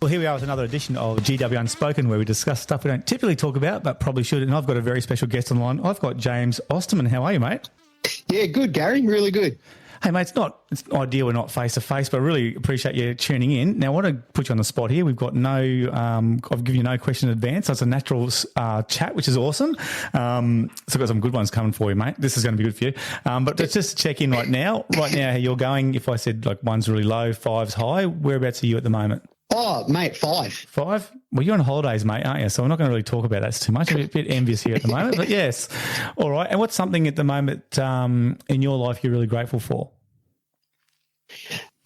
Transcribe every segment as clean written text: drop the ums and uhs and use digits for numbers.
Well, here we are with another edition of GW Unspoken, where we discuss stuff we don't typically talk about, but probably should. And I've got a very special guest online. I've got James Ostermann. How are you, mate? Yeah, good, Gary. Really good. Hey, mate, it's ideal we're not face-to-face, but I really appreciate you tuning in. Now, I want to put you on the spot here. We've got I've given you no question in advance. So it's a natural chat, which is awesome. So I've got some good ones coming for you, mate. This is going to be good for you. But let's just check in right now. Right now, how you're going. If I said like one's really low, five's high, whereabouts are you at the moment? Oh, mate, 5. 5? Well, you're on holidays, mate, aren't you? So we're not going to really talk about that too much. I'm a bit envious here at the moment, but yes. All right. And what's something at the moment in your life you're really grateful for?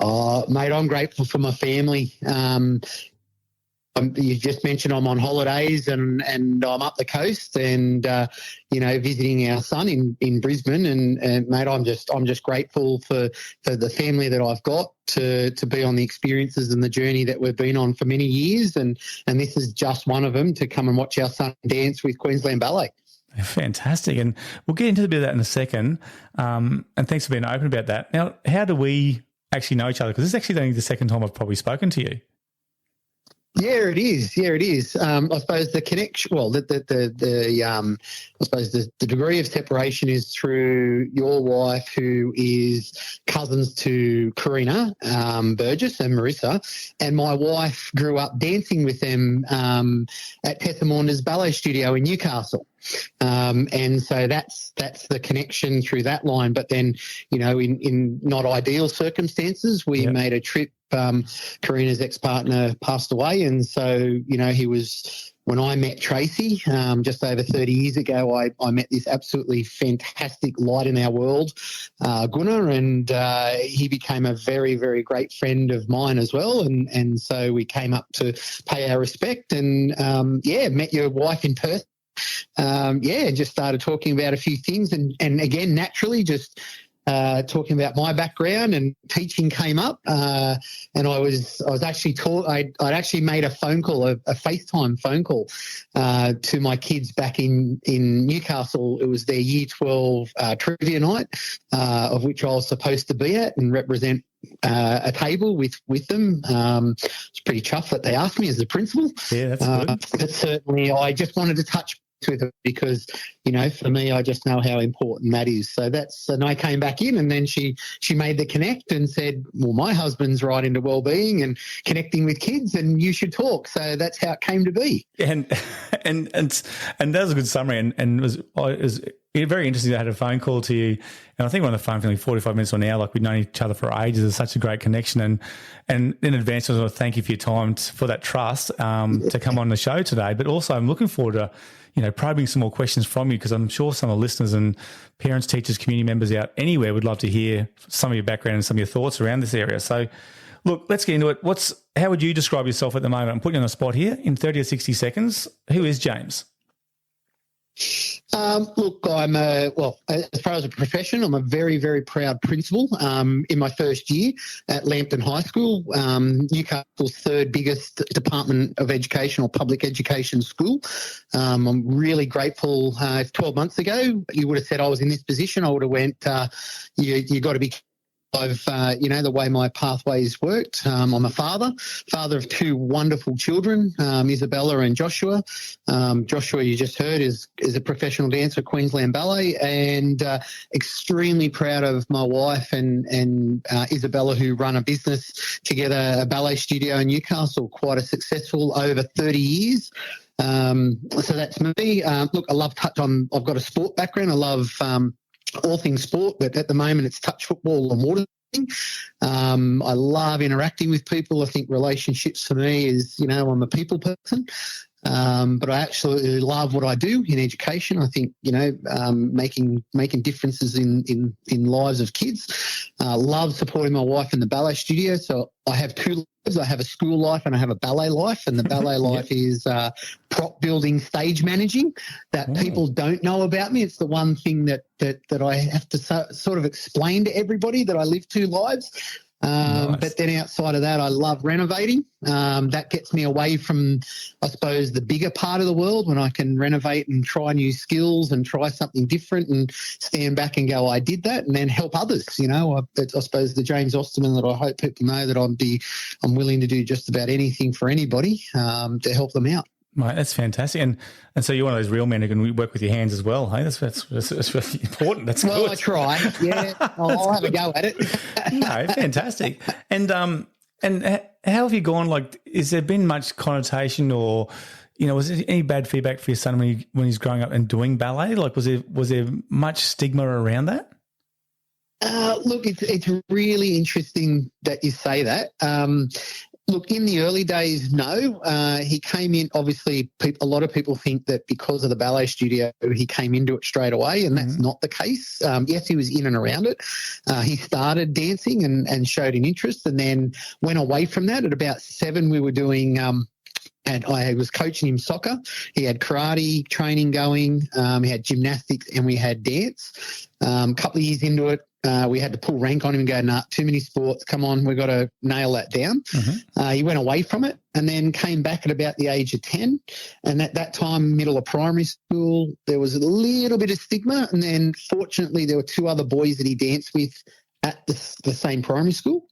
Mate, I'm grateful for my family. You just mentioned I'm on holidays and I'm up the coast and, visiting our son in Brisbane. And mate, I'm just grateful for the family that I've got to be on the experiences and the journey that we've been on for many years. And this is just one of them, to come and watch our son dance with Queensland Ballet. Fantastic. And we'll get into a bit of that in a second. And thanks for being open about that. Now, how do we actually know each other? Because this is actually only the second time I've probably spoken to you. Yeah, it is. I suppose the connection, I suppose the degree of separation is through your wife, who is cousins to Karina Burgess and Marissa, and my wife grew up dancing with them at Tessa Maunders Ballet Studio in Newcastle. And so that's the connection through that line. But then, in not ideal circumstances, we made a trip. Karina's ex-partner passed away, and so he was, when I met Tracy just over 30 years ago, I met this absolutely fantastic light in our world, Gunnar, and he became a very, very great friend of mine as well. And so we came up to pay our respect and met your wife in person. Just started talking about a few things, and again, naturally, just talking about my background, and teaching came up, and I was actually I'd actually made a phone call, a FaceTime phone call to my kids back in Newcastle. It was their Year 12 trivia night, of which I was supposed to be at and represent a table with them. It's pretty chuffed that they asked me as the principal. Yeah, that's good. But certainly I just wanted to touch with it because, for me, I just know how important that is. So and I came back in, and then she made the connect and said, well, my husband's right into wellbeing and connecting with kids, and you should talk. So that's how it came to be. And that was a good summary, and it was very interesting. I had a phone call to you, and I think we're on the phone for like 45 minutes or an hour, like we've known each other for ages. It's such a great connection. And in advance, I want to thank you for your time, for that trust to come on the show today. But also I'm looking forward to, probing some more questions from you, because I'm sure some of the listeners and parents, teachers, community members out anywhere would love to hear some of your background and some of your thoughts around this area. So look, let's get into it. How would you describe yourself at the moment? I'm putting you on the spot here in 30 or 60 seconds. Who is James? Look, I'm as far as a profession, I'm a very, very proud principal. In my first year at Lambton High School, Newcastle's third biggest department of education or public education school. I'm really grateful. 12 months ago, you would have said I was in this position, I would have went, you got to be. The way my pathways worked. I'm a father of 2 wonderful children, Isabella and Joshua. Joshua, you just heard, is a professional dancer at Queensland Ballet, and extremely proud of my wife and Isabella, who run a business together, a ballet studio in Newcastle, quite a successful, over 30 years. So that's me. Look, I love I've got a sport background. I love all things sport, but at the moment it's touch football and water. I love interacting with people. I think relationships for me is, I'm a people person. But I absolutely love what I do in education. I think, making differences in lives of kids. Love supporting my wife in the ballet studio. So I have 2 lives. I have a school life and I have a ballet life. And the ballet life is prop building, stage managing that people don't know about me. It's the one thing that I have to sort of explain to everybody, that I live 2 lives. Nice. But then outside of that, I love renovating. That gets me away from, I suppose, the bigger part of the world when I can renovate and try new skills and try something different and stand back and go, I did that, and then help others. I suppose the James Ostermann that I hope people know that I'm willing to do just about anything for anybody to help them out. Mate, that's fantastic. And so you're one of those real men who can work with your hands as well, hey? That's really important. That's well, good. I try. Yeah, I'll have a go at it. No, fantastic. And how have you gone? Like, has there been much connotation, or was there any bad feedback for your son when he's growing up and doing ballet? Like, was there much stigma around that? Look, it's really interesting that you say that. Look, in the early days, no. He came in, obviously, a lot of people think that because of the ballet studio, he came into it straight away, and that's not the case. Yes, he was in and around it. He started dancing and showed an interest, and then went away from that. At about 7, we were doing and I was coaching him soccer. He had karate training going. He had gymnastics, and we had dance. A couple of years into it, we had to pull rank on him and go, nah, too many sports. Come on, we've got to nail that down. He went away from it and then came back at about the age of 10. And at that time, middle of primary school, there was a little bit of stigma. And then fortunately, there were 2 other boys that he danced with at the same primary school.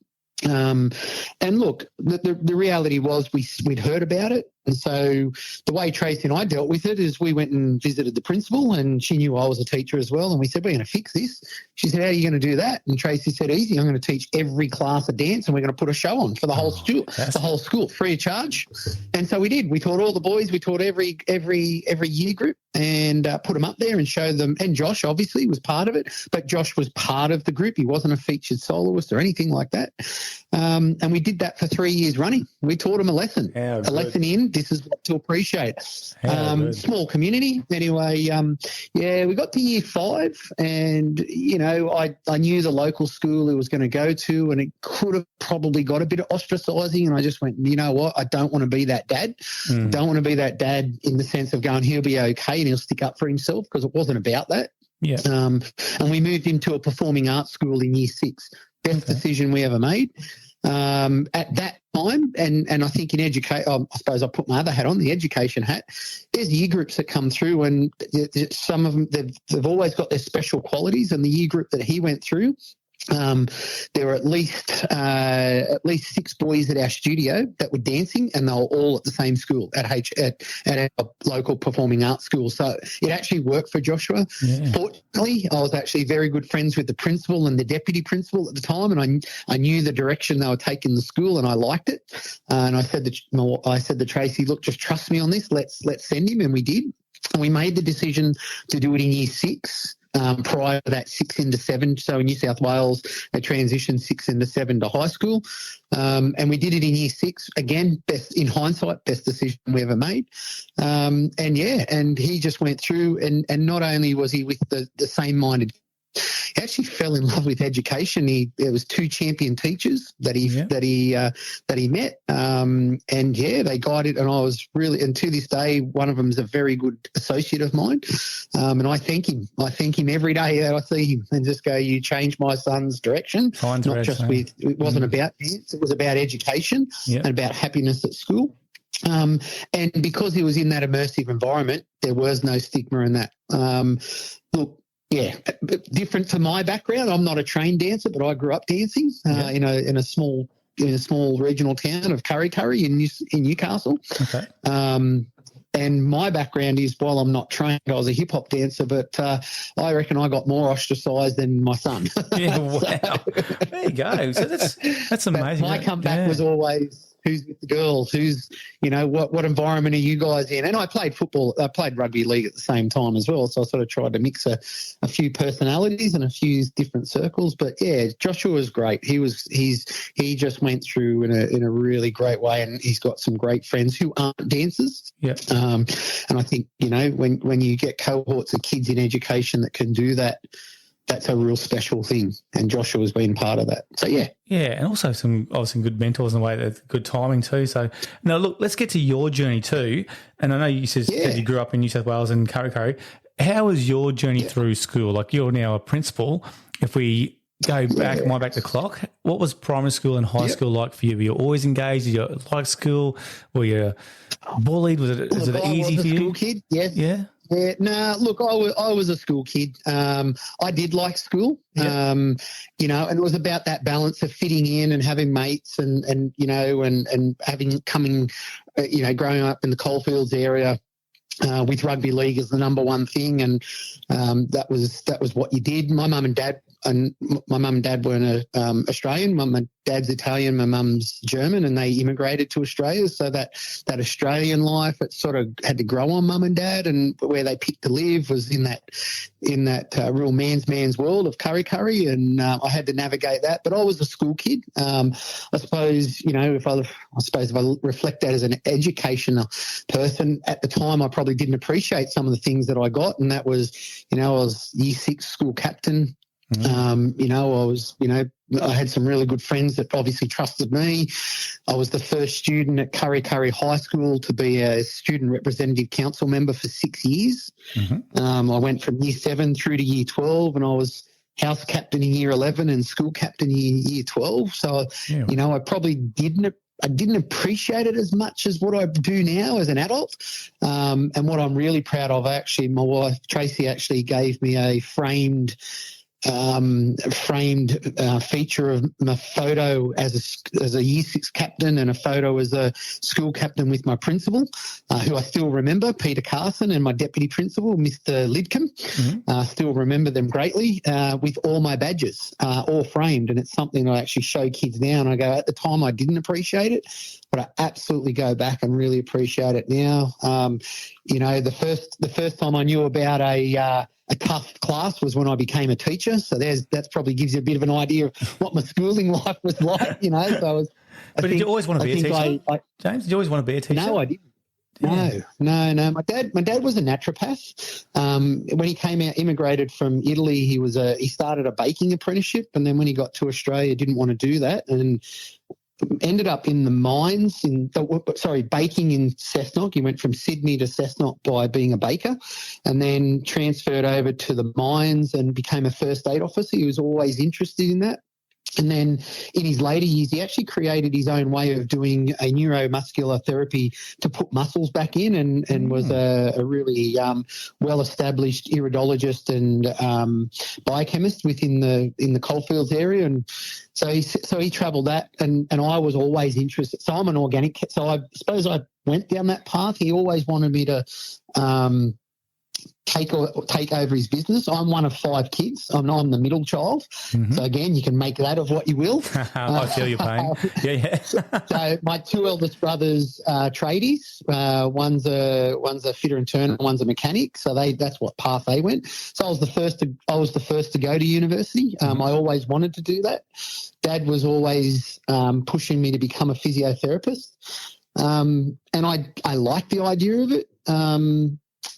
And look, the reality was we'd heard about it. And so the way Tracy and I dealt with it is we went and visited the principal, and she knew I was a teacher as well. And we said, we're going to fix this. She said, how are you going to do that? And Tracy said, easy. I'm going to teach every class a dance, and we're going to put a show on for the whole school, free of charge. And so we did. We taught all the boys. We taught every year group and put them up there and showed them. And Josh obviously was part of it, but Josh was part of the group. He wasn't a featured soloist or anything like that. And we did that for 3 years running. We taught them a lesson, lesson in. This is what to appreciate. Small community. Anyway, we got to year 5, and, I knew the local school he was going to go to, and it could have probably got a bit of ostracising, and I just went, you know what, I don't want to be that dad. Don't want to be that dad in the sense of going, he'll be okay and he'll stick up for himself, because it wasn't about that. Yeah. And we moved him to a performing arts school in year 6. Best decision we ever made. At that time, and I think in education, I suppose I put my other hat on, the education hat, there's year groups that come through, and some of them, they've always got their special qualities, and the year group that he went through, there were at least 6 boys at our studio that were dancing, and they were all at the same school at a local performing arts school. So it actually worked for Joshua. Yeah. Fortunately, I was actually very good friends with the principal and the deputy principal at the time, and I knew the direction they were taking the school, and I liked it. And I said to Tracy, look, just trust me on this. Let's send him, and we did. And we made the decision to do it in year 6. Prior to that, 6 into 7. So in New South Wales, they transitioned 6 into 7 to high school. And we did it in year 6. Again, in hindsight, best decision we ever made. And he just went through, and not only was he with the same-minded, he actually fell in love with education. There was 2 champion teachers that he met, and they guided. And I was really, and to this day, one of them is a very good associate of mine, and I thank him. I thank him every day that I see him, and just go, you changed my son's direction. It wasn't about dance; it was about education and about happiness at school. And because he was in that immersive environment, there was no stigma in that. Look. Yeah, different to my background. I'm not a trained dancer, but I grew up dancing in a small regional town of Kurri in Newcastle. Okay. And my background is, while I'm not trained, I was a hip hop dancer, but I reckon I got more ostracised than my son. Yeah, wow. There you go. So that's amazing. My comeback was always, who's with the girls? Who's, what environment are you guys in? And I played football. I played rugby league at the same time as well. So I sort of tried to mix a few personalities and a few different circles. But yeah, Joshua was great. He just went through in a really great way, and he's got some great friends who aren't dancers. Yeah. And I think, when you get cohorts of kids in education that can do that, that's a real special thing, and Joshua's been part of that. So, yeah. Yeah, and also some good mentors in the way that good timing too. So, now, look, let's get to your journey too. And I know you said that you grew up in New South Wales and Kurri. How was your journey through school? Like, you're now a principal. If we go back, wind back the clock. What was primary school and high school like for you? Were you always engaged? Did you like school? Were you bullied? Was it easy for you? School kid, yes. Yeah. Yeah, no, look, I was a school kid. I did like school, and it was about that balance of fitting in and having mates and growing up in the Coalfields area. With rugby league as the number one thing, and that was what you did. My mum and dad weren't Australian. My dad's Italian, my mum's German, and they immigrated to Australia. So that Australian life, it sort of had to grow on mum and dad, and where they picked to live was in that real man's world of curry, and I had to navigate that. But I was a school kid. I suppose if I reflect that as an educational person at the time, I probably didn't appreciate some of the things that I got, and that was, I was Year 6 school captain. I had some really good friends that obviously trusted me. I was the first student at Curry High School to be a student representative council member for 6 years. I went from Year 7 through to Year 12, and I was house captain in Year 11 and school captain in Year 12. So, I probably I didn't appreciate it as much as what I do now as an adult. And what I'm really proud of, actually, my wife Tracy actually gave me a framed feature of my photo as a Year 6 captain and a photo as a school captain with my principal, who I still remember, Peter Carson, and my deputy principal, Mr. Lidcombe. Still remember them greatly, with all my badges, all framed. And it's something I actually show kids now, and I go, at the time I didn't appreciate it, but I absolutely go back and really appreciate it now. The first time I knew about a tough class was when I became a teacher. So that probably gives you a bit of an idea of what my schooling life was like, So but did you always want to be a teacher, James? Did you always want to be a teacher? No, I didn't. No. My dad was a naturopath. When he came out, immigrated from Italy, he started a baking apprenticeship, and then when he got to Australia, didn't want to do that, and ended up in the mines baking in Cessnock. He went from Sydney to Cessnock by being a baker, and then transferred over to the mines and became a first aid officer. He was always interested in that. And then in his later years, he actually created his own way of doing a neuromuscular therapy to put muscles back in, and was a really well-established iridologist and biochemist within the Coalfields area. And so he travelled that, and I was always interested. So I'm an organic, so I suppose I went down that path. He always wanted me to take over his business. I'm one of 5 kids. I'm the middle child. So again, you can make that of what you will. I feel your pain. Yeah. So my 2 eldest brothers are tradies. One's a fitter and turner, one's a mechanic. So that's what path they went. So I was the first to go to university. I always wanted to do that. Dad was always pushing me to become a physiotherapist, and I liked the idea of it.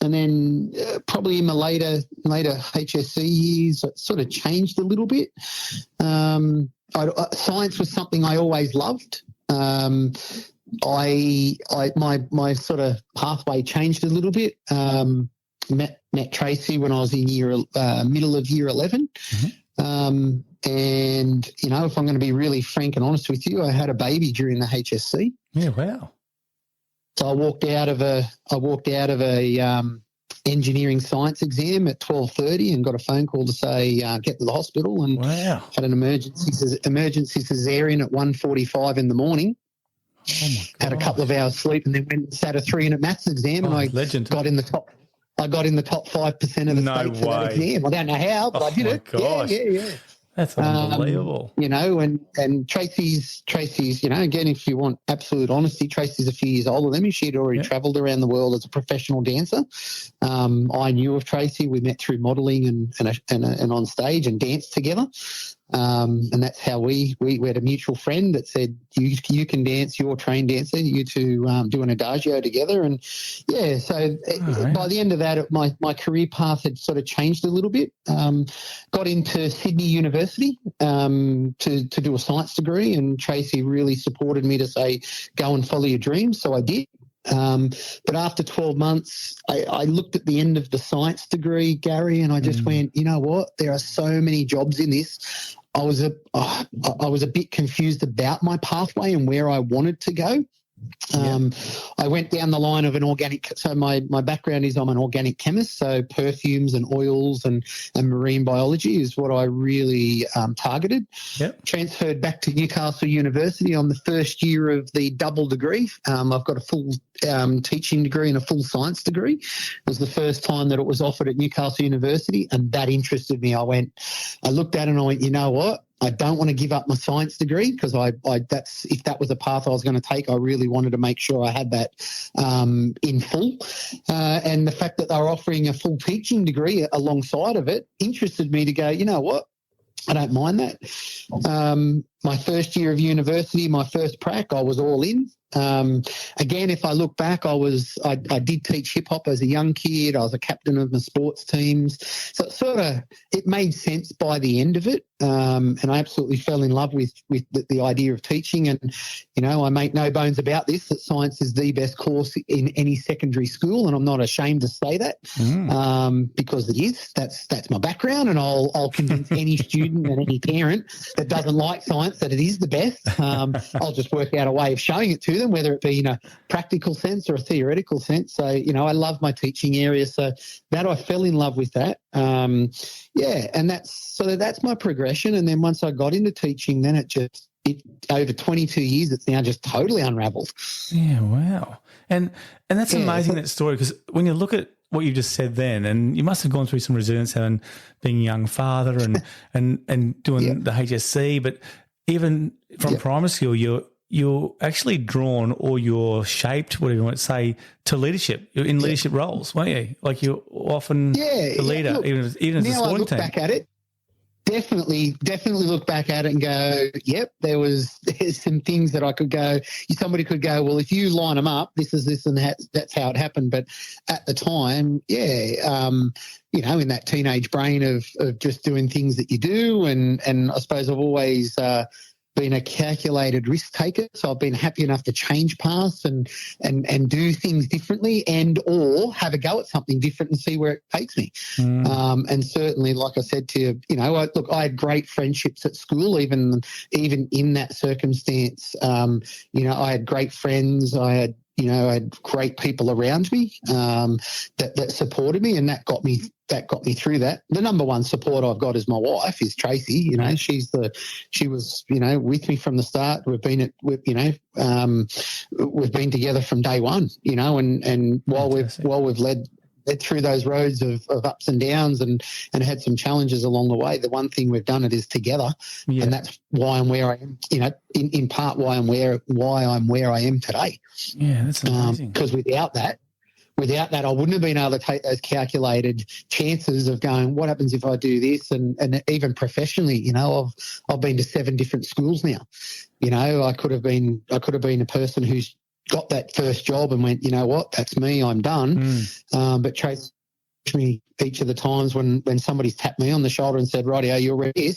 And then probably in my later HSC years, it sort of changed a little bit. Science was something I always loved. My sort of pathway changed a little bit. Met Tracy when I was in middle of Year 11. And if I'm going to be really frank and honest with you, I had a baby during the HSC. Yeah, wow. So I walked out of a engineering science exam at 12:30 and got a phone call to say get to the hospital, and had an emergency cesarean at 1:45 in the morning. Oh my God. Had a couple of hours sleep, and then went and sat a 3-minute maths exam, and I got in the top 5% of the state for that exam. I don't know how, but I did it. Gosh. Yeah. That's unbelievable. And Tracy's, again, if you want absolute honesty, Tracy's a few years older than me. She'd already travelled around the world as a professional dancer. I knew of Tracy. We met through modelling and on stage and danced together. And that's how we had a mutual friend that said, you can dance, you're a trained dancer, you two do an adagio together. And by the end of that, my career path had sort of changed a little bit. Got into Sydney University to do a science degree, and Tracy really supported me to say, go and follow your dreams. So I did. But after 12 months, I looked at the end of the science degree, Gary, and I just went, you know what? There are so many jobs in this. I was a bit confused about my pathway and where I wanted to go. I went down the line of an organic. So my background is I'm an organic chemist. So perfumes and oils and marine biology is what I really targeted. Yep. Transferred back to Newcastle University on the first year of the double degree. I've got a full teaching degree and a full science degree. It was the first time that it was offered at Newcastle University, and that interested me. I looked at it and I went, you know what? I don't want to give up my science degree because if that was a path I was going to take, I really wanted to make sure I had that in full. And the fact that they were offering a full teaching degree alongside of it interested me to go, you know what? I don't mind that. My first year of university, my first prac, I was all in. Again, if I look back, I did teach hip hop as a young kid. I was a captain of my sports teams. So it made sense by the end of it. And I absolutely fell in love with the idea of teaching. And, you know, I make no bones about this, that science is the best course in any secondary school. And I'm not ashamed to say that because it is. That's my background. And I'll convince any student and any parent that doesn't like science that it is the best. I'll just work out a way of showing it to them, whether it be in a practical sense or a theoretical sense. So, you know, I love my teaching area. So that I fell in love with that. And that's my progression. And then once I got into teaching, then it over 22 years, it's now just totally unraveled. Yeah, wow. And that's amazing, that story, because when you look at what you just said then, and you must have gone through some resilience and being a young father and doing the HSC, but even from primary school, you're actually drawn, or you're shaped, whatever you want to say, to leadership. You're in leadership roles, weren't you? Like you're often the leader, look, even as a sporting team. Now I look back at it, definitely look back at it and go, yep, there's some things that I could go, somebody could go, well, if you line them up, this is this and that's how it happened. But at the time, you know, in that teenage brain of just doing things that you do. And I suppose I've always been a calculated risk taker, so I've been happy enough to change paths and do things differently and or have a go at something different and see where it takes me. And certainly, like I said to you, you know, I had great friendships at school, even in that circumstance. You know, I had great friends. I had great people around me that supported me, and that got me through that. The number one support I've got is my wife, is Tracy. You know, she was, you know, with me from the start. We've been together from day one. You know, and while we've led through those roads of ups and downs and had some challenges along the way, the one thing we've done it is together, and that's why I'm where I am. You know, in part why I'm where I am today. Yeah, that's amazing. Because without that, I wouldn't have been able to take those calculated chances of going, what happens if I do this? And even professionally, you know, I've been to 7 different schools now. You know, I could have been a person who's got that first job and went, you know what, that's me, I'm done. But Tracy me each of the times when somebody's tapped me on the shoulder and said, rightio, you're ready.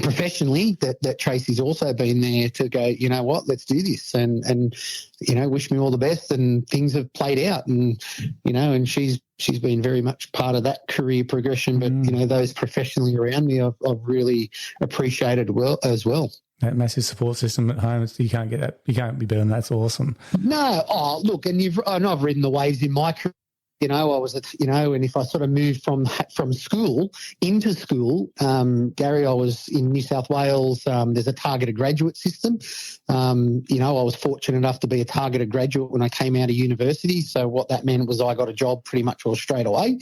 Professionally, that Tracy's also been there to go, you know what, let's do this, and you know, wish me all the best, and things have played out, and you know, and she's been very much part of that career progression. But you know, those professionally around me, I've really appreciated as well. That massive support system at home, you can't get that. You can't be better than that. That's awesome. No, look, and I know I've ridden the waves in my career. You know, and if I sort of moved from school into school, Gary, I was in New South Wales. There's a targeted graduate system. You know, I was fortunate enough to be a targeted graduate when I came out of university. So what that meant was I got a job pretty much all straight away,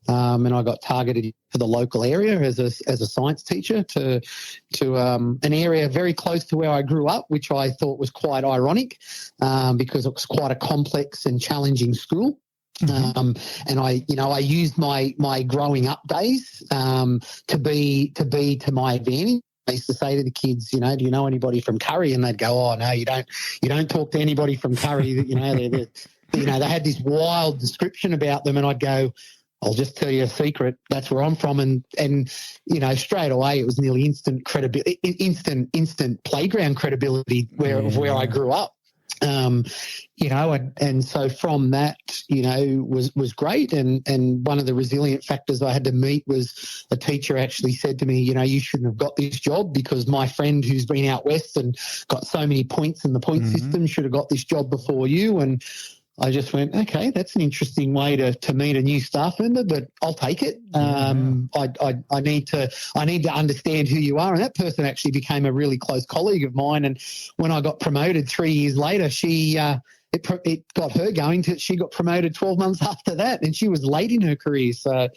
and I got targeted to the local area as a science teacher to an area very close to where I grew up, which I thought was quite ironic because it was quite a complex and challenging school. And I used my growing up days to be to my advantage. I used to say to the kids, you know, do you know anybody from Curry? And they'd go, oh no, you don't talk to anybody from Curry. You know, they had this wild description about them, and I'd go, I'll just tell you a secret. That's where I'm from, and you know, straight away it was nearly instant credibility, instant playground credibility where I grew up. And so from that, was great. And one of the resilient factors I had to meet was a teacher actually said to me, you shouldn't have got this job because my friend who's been out west and got so many points in the point system should have got this job before you. And I just went, okay, that's an interesting way to meet a new staff member, but I'll take it. I need to understand who you are. And that person actually became a really close colleague of mine. And when I got promoted 3 years later, it got her going she got promoted 12 months after that, and she was late in her career. So,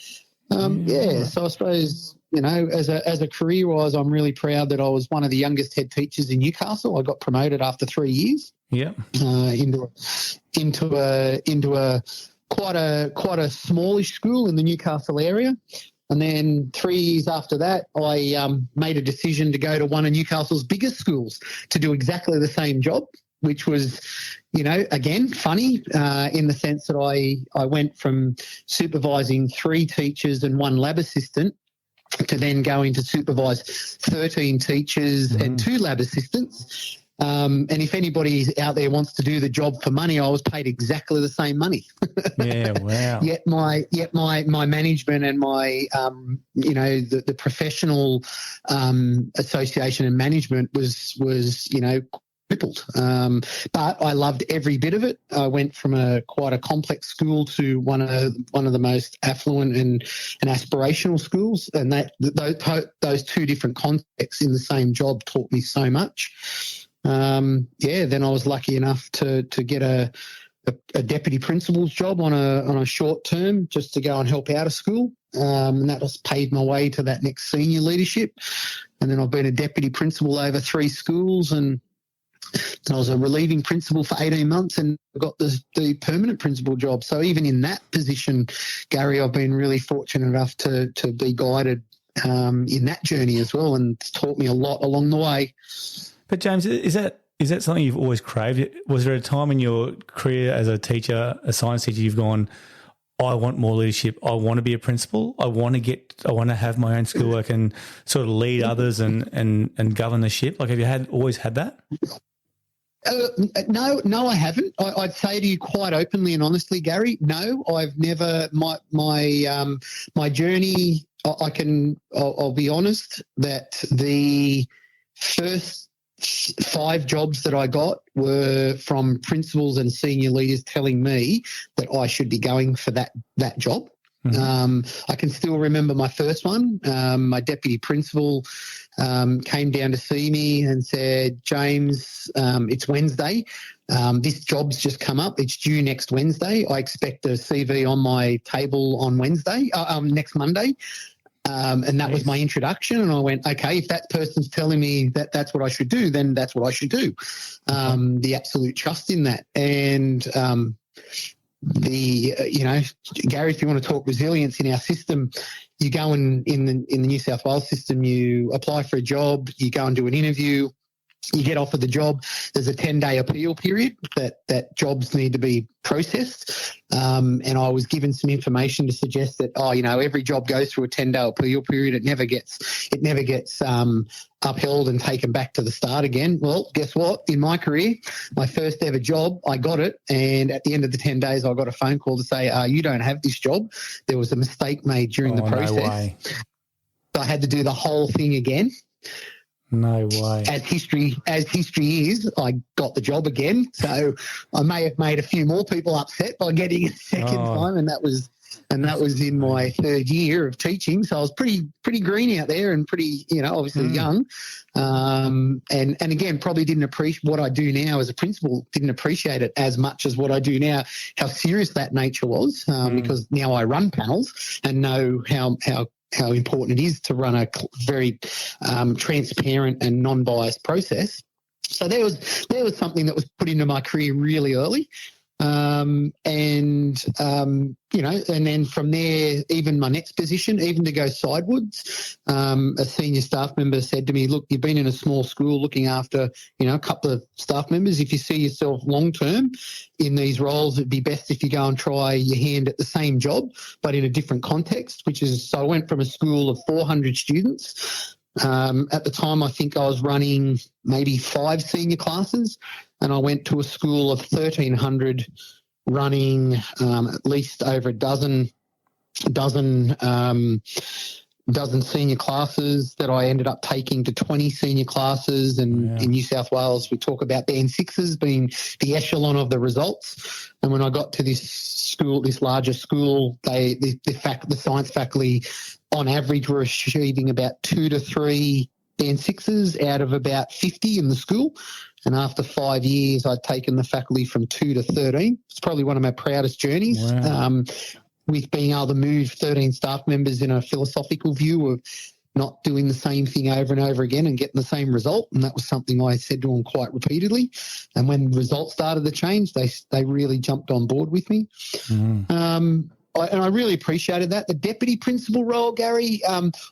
so I suppose, as a career-wise, I'm really proud that I was one of the youngest head teachers in Newcastle. I got promoted after 3 years. Yeah. Into a quite a smallish school in the Newcastle area. And then 3 years after that, I made a decision to go to one of Newcastle's biggest schools to do exactly the same job, which was, again, funny in the sense that I went from supervising 3 teachers and 1 lab assistant to then going to supervise 13 teachers and 2 lab assistants. And if anybody out there wants to do the job for money, I was paid exactly the same money. Yeah, wow. Yet my management and my the professional association and management was crippled. But I loved every bit of it. I went from quite a complex school to one of the most affluent and aspirational schools, and those 2 different contexts in the same job taught me so much. Then I was lucky enough to get a deputy principal's job on a short term just to go and help out a school. And that just paved my way to that next senior leadership. And then I've been a deputy principal over 3 schools, and I was a relieving principal for 18 months and got the permanent principal job. So even in that position, Gary, I've been really fortunate enough to be guided in that journey as well, and it's taught me a lot along the way. But James, is that something you've always craved? Was there a time in your career as a teacher, a science teacher, you've gone, I want more leadership, I want to be a principal, I want to have my own schoolwork and sort of lead others and govern the ship? Like, have you always had that? No, I haven't. I'd say to you quite openly and honestly, Gary, no, I've never. My journey. I'll be honest that the first 5 jobs that I got were from principals and senior leaders telling me that I should be going for that job. I can still remember my first one. My deputy principal came down to see me and said, James, it's Wednesday. This job's just come up. It's due next Wednesday. I expect a CV on my table on next Monday. And that was my introduction. And I went, okay, if that person's telling me that that's what I should do, then that's what I should do. The absolute trust in that. And Gary, if you want to talk resilience in our system, you go in the New South Wales system, you apply for a job, you go and do an interview, you get offered the job. There's a 10-day appeal period that jobs need to be processed. And I was given some information to suggest that, every job goes through a 10-day appeal period. It never gets upheld and taken back to the start again. Well, guess what? In my career, my first ever job, I got it. And at the end of the 10 days, I got a phone call to say, you don't have this job. There was a mistake made during the process. No way. So I had to do the whole thing again. No way. As history is, I got the job again. So I may have made a few more people upset by getting it a second time, and that was in my 3rd year of teaching. So I was pretty green out there and pretty, obviously young. And again, probably didn't appreciate what I do now as a principal, didn't appreciate it as much as what I do now, how serious that nature was, because now I run panels and know how important it is to run a very transparent and non-biased process. So there was something that was put into my career really early. And then from there, even my next position, even to go sidewards, a senior staff member said to me, look, you've been in a small school looking after, a couple of staff members. If you see yourself long-term in these roles, it'd be best if you go and try your hand at the same job, but in a different context, so I went from a school of 400 students. At the time, I think I was running maybe 5 senior classes. and I went to a school of 1,300 running at least over a dozen senior classes that I ended up taking to 20 senior classes. And in New South Wales, we talk about band sixes being the echelon of the results. And when I got to this school, this larger school, the science faculty on average were achieving about 2 to 3 band sixes out of about 50 in the school. And after 5 years, I'd taken the faculty from 2 to 13. It's probably one of my proudest journeys. Wow. With being able to move 13 staff members in a philosophical view of not doing the same thing over and over again and getting the same result. And that was something I said to them quite repeatedly. And when results started to change, they really jumped on board with me. And I really appreciated that. The deputy principal role, Gary,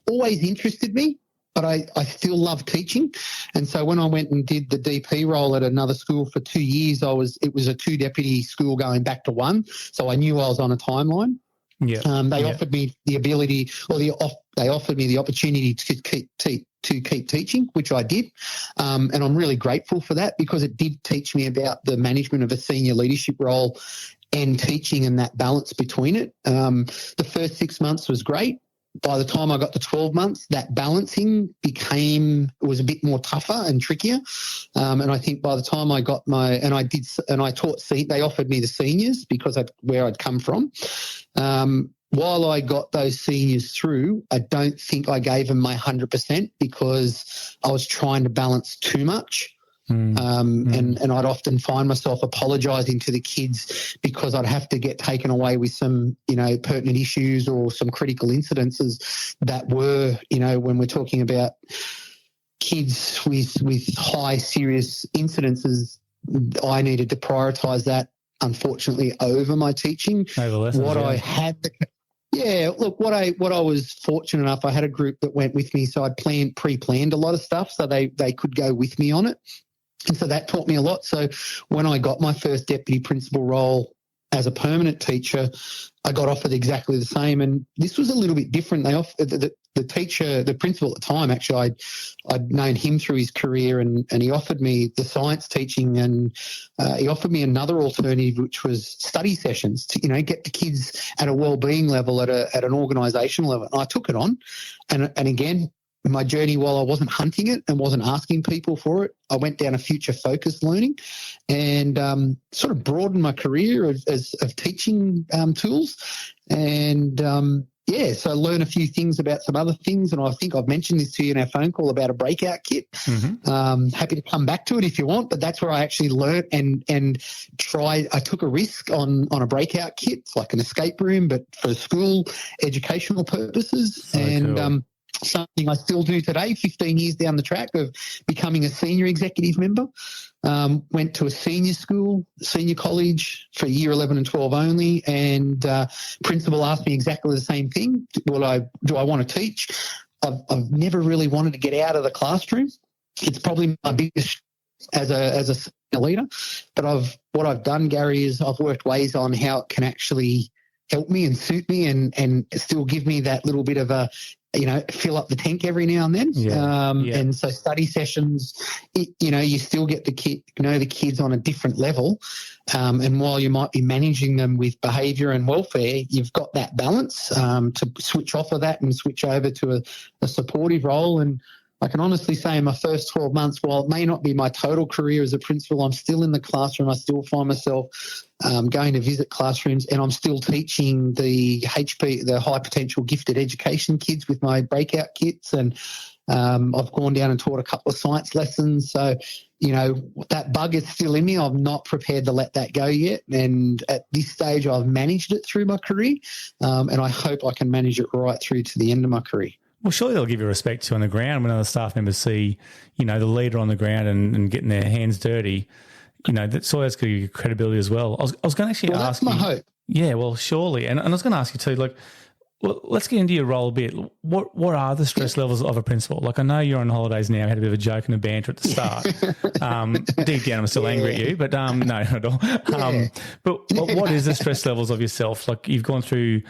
always interested me, but I still love teaching. And so when I went and did the DP role at another school for 2 years, it was a 2 deputy school going back to 1. So I knew I was on a timeline. They offered me the ability, or they offered me the opportunity to keep teaching, which I did. And I'm really grateful for that, because it did teach me about the management of a senior leadership role and teaching and that balance between it. The first 6 months was great. By the time I got to 12 months, that balancing was a bit more tougher and trickier. And I think by the time I got they offered me the seniors because of where I'd come from. While I got those seniors through, I don't think I gave them my 100% because I was trying to balance too much. And I'd often find myself apologising to the kids because I'd have to get taken away with some, pertinent issues or some critical incidences that were, when we're talking about kids with high serious incidences, I needed to prioritise that, unfortunately, over my teaching. Over lessons, I was fortunate enough, I had a group that went with me, so I'd pre-planned a lot of stuff so they could go with me on it. And so that taught me a lot. So when I got my first deputy principal role as a permanent teacher, I got offered exactly the same. And this was a little bit different. They offered the principal at the time, actually, I'd known him through his career, and he offered me the science teaching, and he offered me another alternative, which was study sessions to, get the kids at a wellbeing level, at an organisational level. And I took it on. And again, my journey, while I wasn't hunting it and wasn't asking people for it, I went down a future-focused learning and sort of broadened my career of teaching tools. And, so I learned a few things about some other things, and I think I've mentioned this to you in our phone call about a breakout kit. Happy to come back to it if you want, but that's where I actually learnt and tried. I took a risk on a breakout kit. It's like an escape room, but for school educational purposes. Cool. Something I still do today, 15 years down the track of becoming a senior executive member. Went to a senior school, senior college for year 11 and 12 only, and principal asked me exactly the same thing. Do I want to teach? I've never really wanted to get out of the classroom. It's probably my biggest as a senior leader. But what I've done, Gary, is I've worked ways on how it can actually help me and suit me and still give me that little bit of a, fill up the tank every now and then. And so study sessions, you still get the kids on a different level. And while you might be managing them with behaviour and welfare, you've got that balance to switch off of that and switch over to a supportive role. And I can honestly say in my first 12 months, while it may not be my total career as a principal, I'm still in the classroom. I still find myself going to visit classrooms, and I'm still teaching the high potential gifted education kids with my breakout kits. And I've gone down and taught a couple of science lessons. So, that bug is still in me. I'm not prepared to let that go yet. And at this stage, I've managed it through my career, and I hope I can manage it right through to the end of my career. Well, surely they'll give you respect too on the ground when other staff members see, the leader on the ground and getting their hands dirty. That's always going to give you credibility as well. I was going to actually ask you. That's my hope. Yeah, well, surely. And I was going to ask you too, let's get into your role a bit. What are the stress levels of a principal? I know you're on holidays now. I had a bit of a joke and a banter at the start. Deep down, I'm still angry at you, but no, not at all. But what is the stress levels of yourself? You've gone through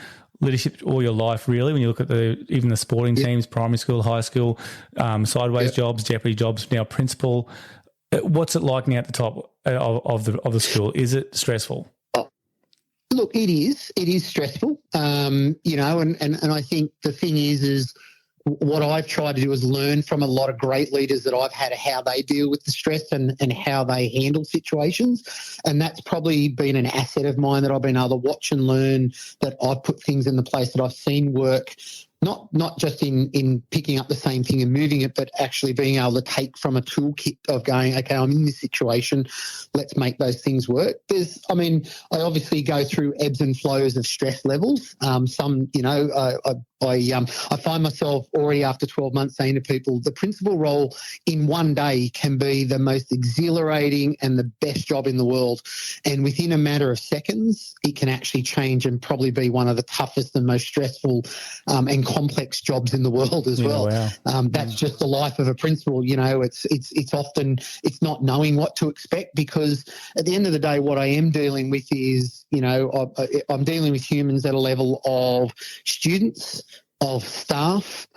leadership all your life, really, when you look at even the sporting teams, primary school, high school, sideways jobs, deputy jobs, now principal. What's it like now at the top of the school? Is it stressful? Look, it is. It is stressful, and I think the thing is what I've tried to do is learn from a lot of great leaders that I've had, how they deal with the stress and how they handle situations. And that's probably been an asset of mine that I've been able to watch and learn, that I've put things in the place that I've seen work, not just in picking up the same thing and moving it, but actually being able to take from a toolkit of going, okay, I'm in this situation, let's make those things work. I obviously go through ebbs and flows of stress levels. I find myself already after 12 months saying to people, the principal role in one day can be the most exhilarating and the best job in the world. And within a matter of seconds, it can actually change and probably be one of the toughest and most stressful and complex jobs in the world as well. Wow. That's just the life of a principal. It's often not knowing what to expect, because at the end of the day, what I am dealing with is, I'm dealing with humans at a level of students, of staff,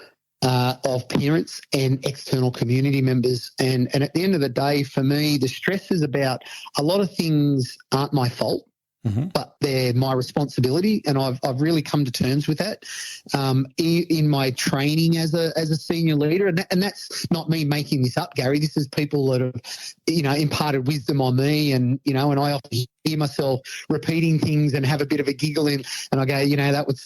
of parents and external community members. And at the end of the day, for me, the stress is about a lot of things aren't my fault. Mm-hmm. But they're my responsibility, and I've really come to terms with that in my training as a senior leader, and that's not me making this up, Gary. This is people that have imparted wisdom on me, and I often hear myself repeating things and have a bit of a giggle and I go,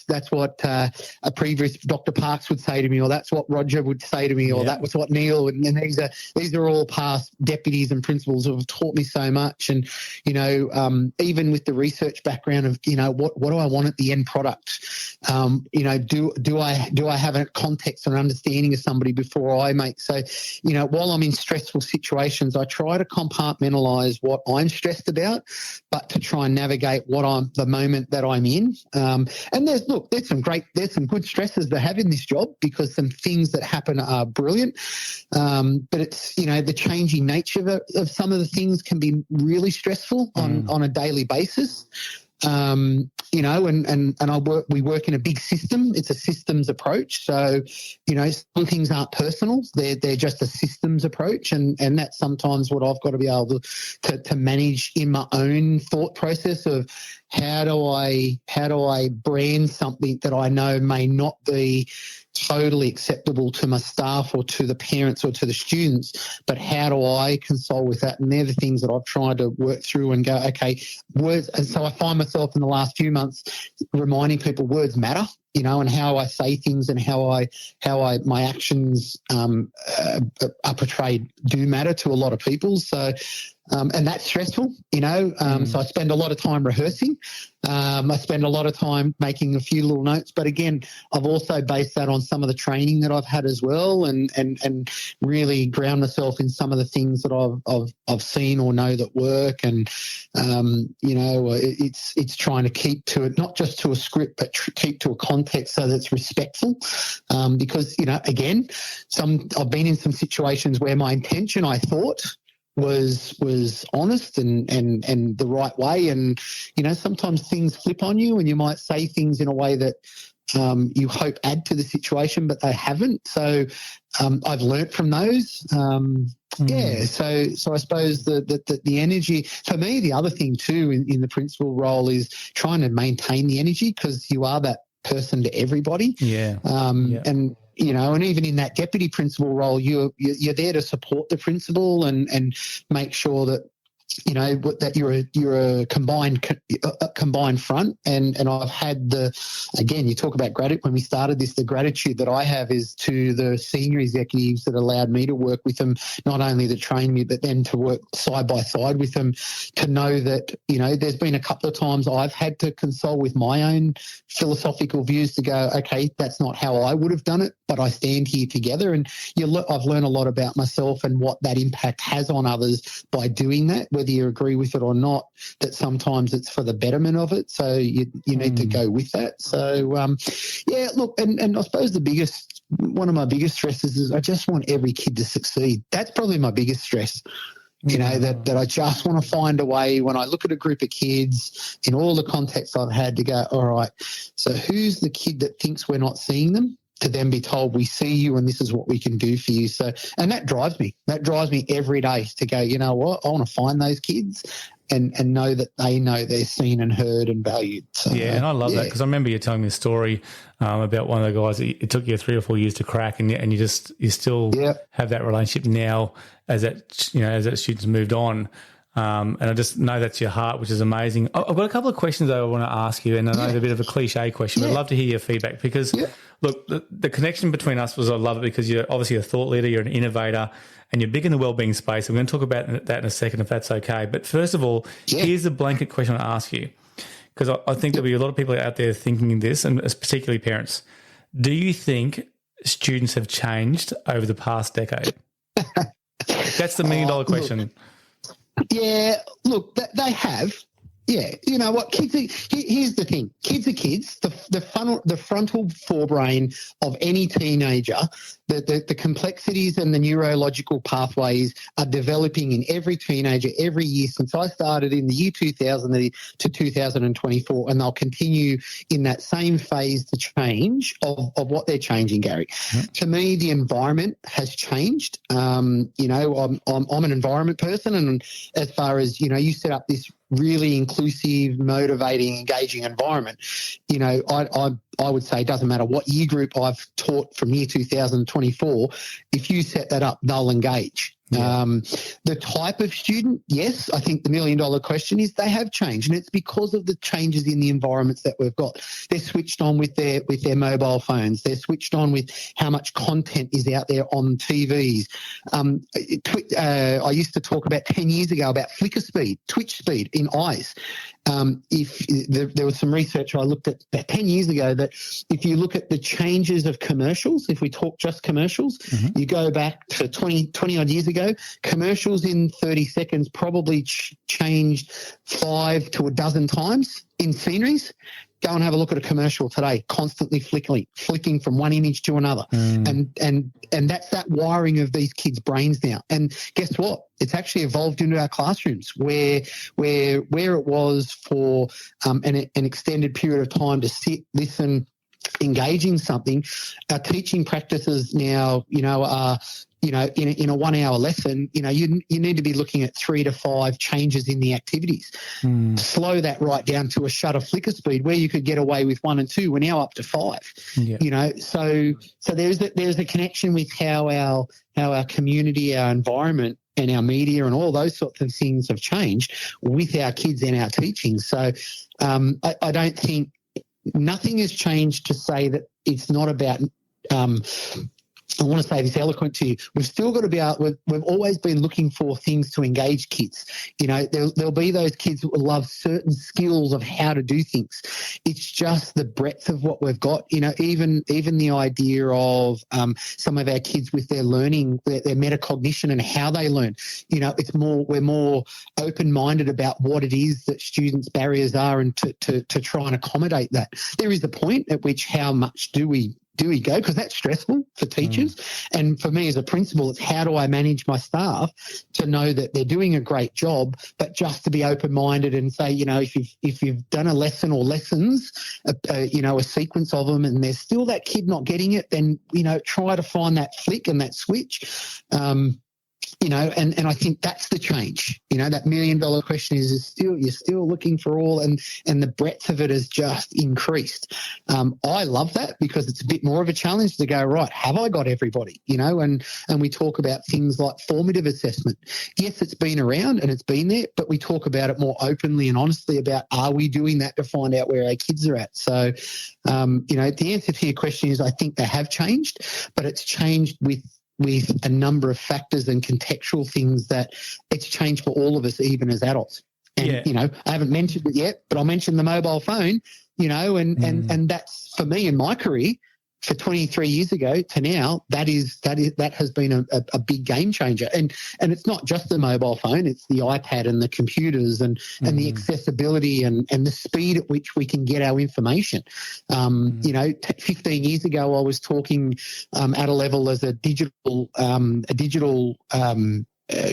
that's what a previous Dr. Parks would say to me, or that's what Roger would say to me, or that was what Neil, and these are all past deputies and principals who have taught me so much. And even with the research background of what do I want at the end product, do I have a context and understanding of somebody before I make, so while I'm in stressful situations, I try to compartmentalize what I'm stressed about, but to try and navigate the moment that I'm in. And there's some good stresses to have in this job, because some things that happen are brilliant. But it's, the changing nature of some of the things can be really stressful on a daily basis. And we work in a big system. It's a systems approach. So, some things aren't personal. They're just a systems approach. And that's sometimes what I've got to be able to manage in my own thought process of how do I brand something that I know may not be totally acceptable to my staff or to the parents or to the students, but how do I console with that? And they're the things that I've tried to work through and go, okay, words. And so I find myself in the last few months reminding people words matter, and how I say things and how my actions are portrayed do matter to a lot of people. So, and that's stressful, so I spend a lot of time rehearsing. I spend a lot of time making a few little notes, but again, I've also based that on some of the training that I've had as well, and really ground myself in some of the things that I've seen or know that work. And it's trying to keep to it, not just to a script, but keep to a context so that it's respectful. Because again, I've been in some situations where my intention, I thought, was honest and the right way, and sometimes things flip on you, and you might say things in a way that you hope add to the situation, but they haven't. So I've learnt from those. So I suppose the energy for me, the other thing too in the principal role is trying to maintain the energy, because you are that person to everybody. And and even in that deputy principal role, you're there to support the principal and make sure that that you're a combined front. And I've had you talk about gratitude. When we started this, the gratitude that I have is to the senior executives that allowed me to work with them, not only to train me, but then to work side by side with them, to know that, there's been a couple of times I've had to console with my own philosophical views to go, okay, that's not how I would have done it, but I stand here together. And I've learned a lot about myself and what that impact has on others by doing that, whether you agree with it or not, that sometimes it's for the betterment of it. So you need to go with that. So, and I suppose one of my biggest stresses is I just want every kid to succeed. That's probably my biggest stress. That I just want to find a way when I look at a group of kids in all the contexts I've had to go, all right, so who's the kid that thinks we're not seeing them? to then be told, we see you and this is what we can do for you. So, and that drives me every day to go, you know what, I want to find those kids and know that they know they're seen and heard and valued. So, yeah, and I love that, because I remember you telling me a story about one of the guys that it took you 3 or 4 years to crack, and you still have that relationship now as that student's moved on. And I just know that's your heart, which is amazing. I've got a couple of questions I want to ask you, and I know it's a bit of a cliche question, but I'd love to hear your feedback because, look, the connection between us was, I love it because you're obviously a thought leader, you're an innovator, and you're big in the wellbeing space. We're going to talk about that in a second, if that's okay. But first of all, here's a blanket question I want to ask you, because I think there'll be a lot of people out there thinking this, and particularly parents. Do you think students have changed over the past decade? That's the $1 million question. Yeah, look, they have. Yeah, you know what? Here's the thing. Kids are kids. The frontal forebrain of any teenager, the complexities and the neurological pathways are developing in every teenager every year since I started in the year 2000 to 2024, and they'll continue in that same phase to change of what they're changing, Gary. Mm-hmm. To me, the environment has changed. I'm an environment person, and as far as, you set up this really inclusive, motivating, engaging environment. I would say it doesn't matter what year group I've taught from year 2024, if you set that up, they'll engage. Yeah. The type of student, yes, I think the $1 million question is they have changed, and it's because of the changes in the environments that we've got. They're switched on with their mobile phones. They're switched on with how much content is out there on TVs. I used to talk about 10 years ago about flicker speed, twitch speed in eyes. There was some research I looked at about 10 years ago that if you look at the changes of commercials, if we talk just commercials, you go back to 20 odd years ago, commercials in 30 seconds probably changed 5 to a dozen times in sceneries. Go and have a look at a commercial today, constantly flicking from one image to another. And that's that wiring of these kids' brains now. And guess what? It's actually evolved into our classrooms where it was for an extended period of time to sit, listen, engaging something. Our teaching practices now, are, in a 1 hour lesson, you need to be looking at 3 to 5 changes in the activities. Slow that right down to a shutter flicker speed where you could get away with 1 and 2. We're now up to 5. Yeah. So there's a connection with how our community, our environment, and our media and all those sorts of things have changed with our kids and our teaching. So I don't think nothing has changed to say that it's not about I want to say this eloquent to you. We've still got to be out. We've always been looking for things to engage kids. There'll be those kids who will love certain skills of how to do things. It's just the breadth of what we've got. Even the idea of some of our kids with their learning, their metacognition and how they learn. We're more open-minded about what it is that students' barriers are, and to try and accommodate that. There is a point at which how much do we go? Because that's stressful for teachers. And for me as a principal, it's how do I manage my staff to know that they're doing a great job, but just to be open-minded and say, if you've done a lesson or lessons, a sequence of them, and there's still that kid not getting it, then, try to find that flick and that switch. And I think that's the change. That $1 million question is you're still looking for all, and the breadth of it has just increased. I love that because it's a bit more of a challenge to go, right, have I got everybody? And we talk about things like formative assessment. Yes, it's been around and it's been there, but we talk about it more openly and honestly about, are we doing that to find out where our kids are at? So, the answer to your question is I think they have changed, but it's changed with a number of factors and contextual things that it's changed for all of us, even as adults. And, I haven't mentioned it yet, but I'll mention the mobile phone, and that's, for me in my career, for 23 years ago to now, that has been a big game changer. And it's not just the mobile phone, it's the iPad and the computers and the accessibility and the speed at which we can get our information. 15 years ago, I was talking at a level as a digital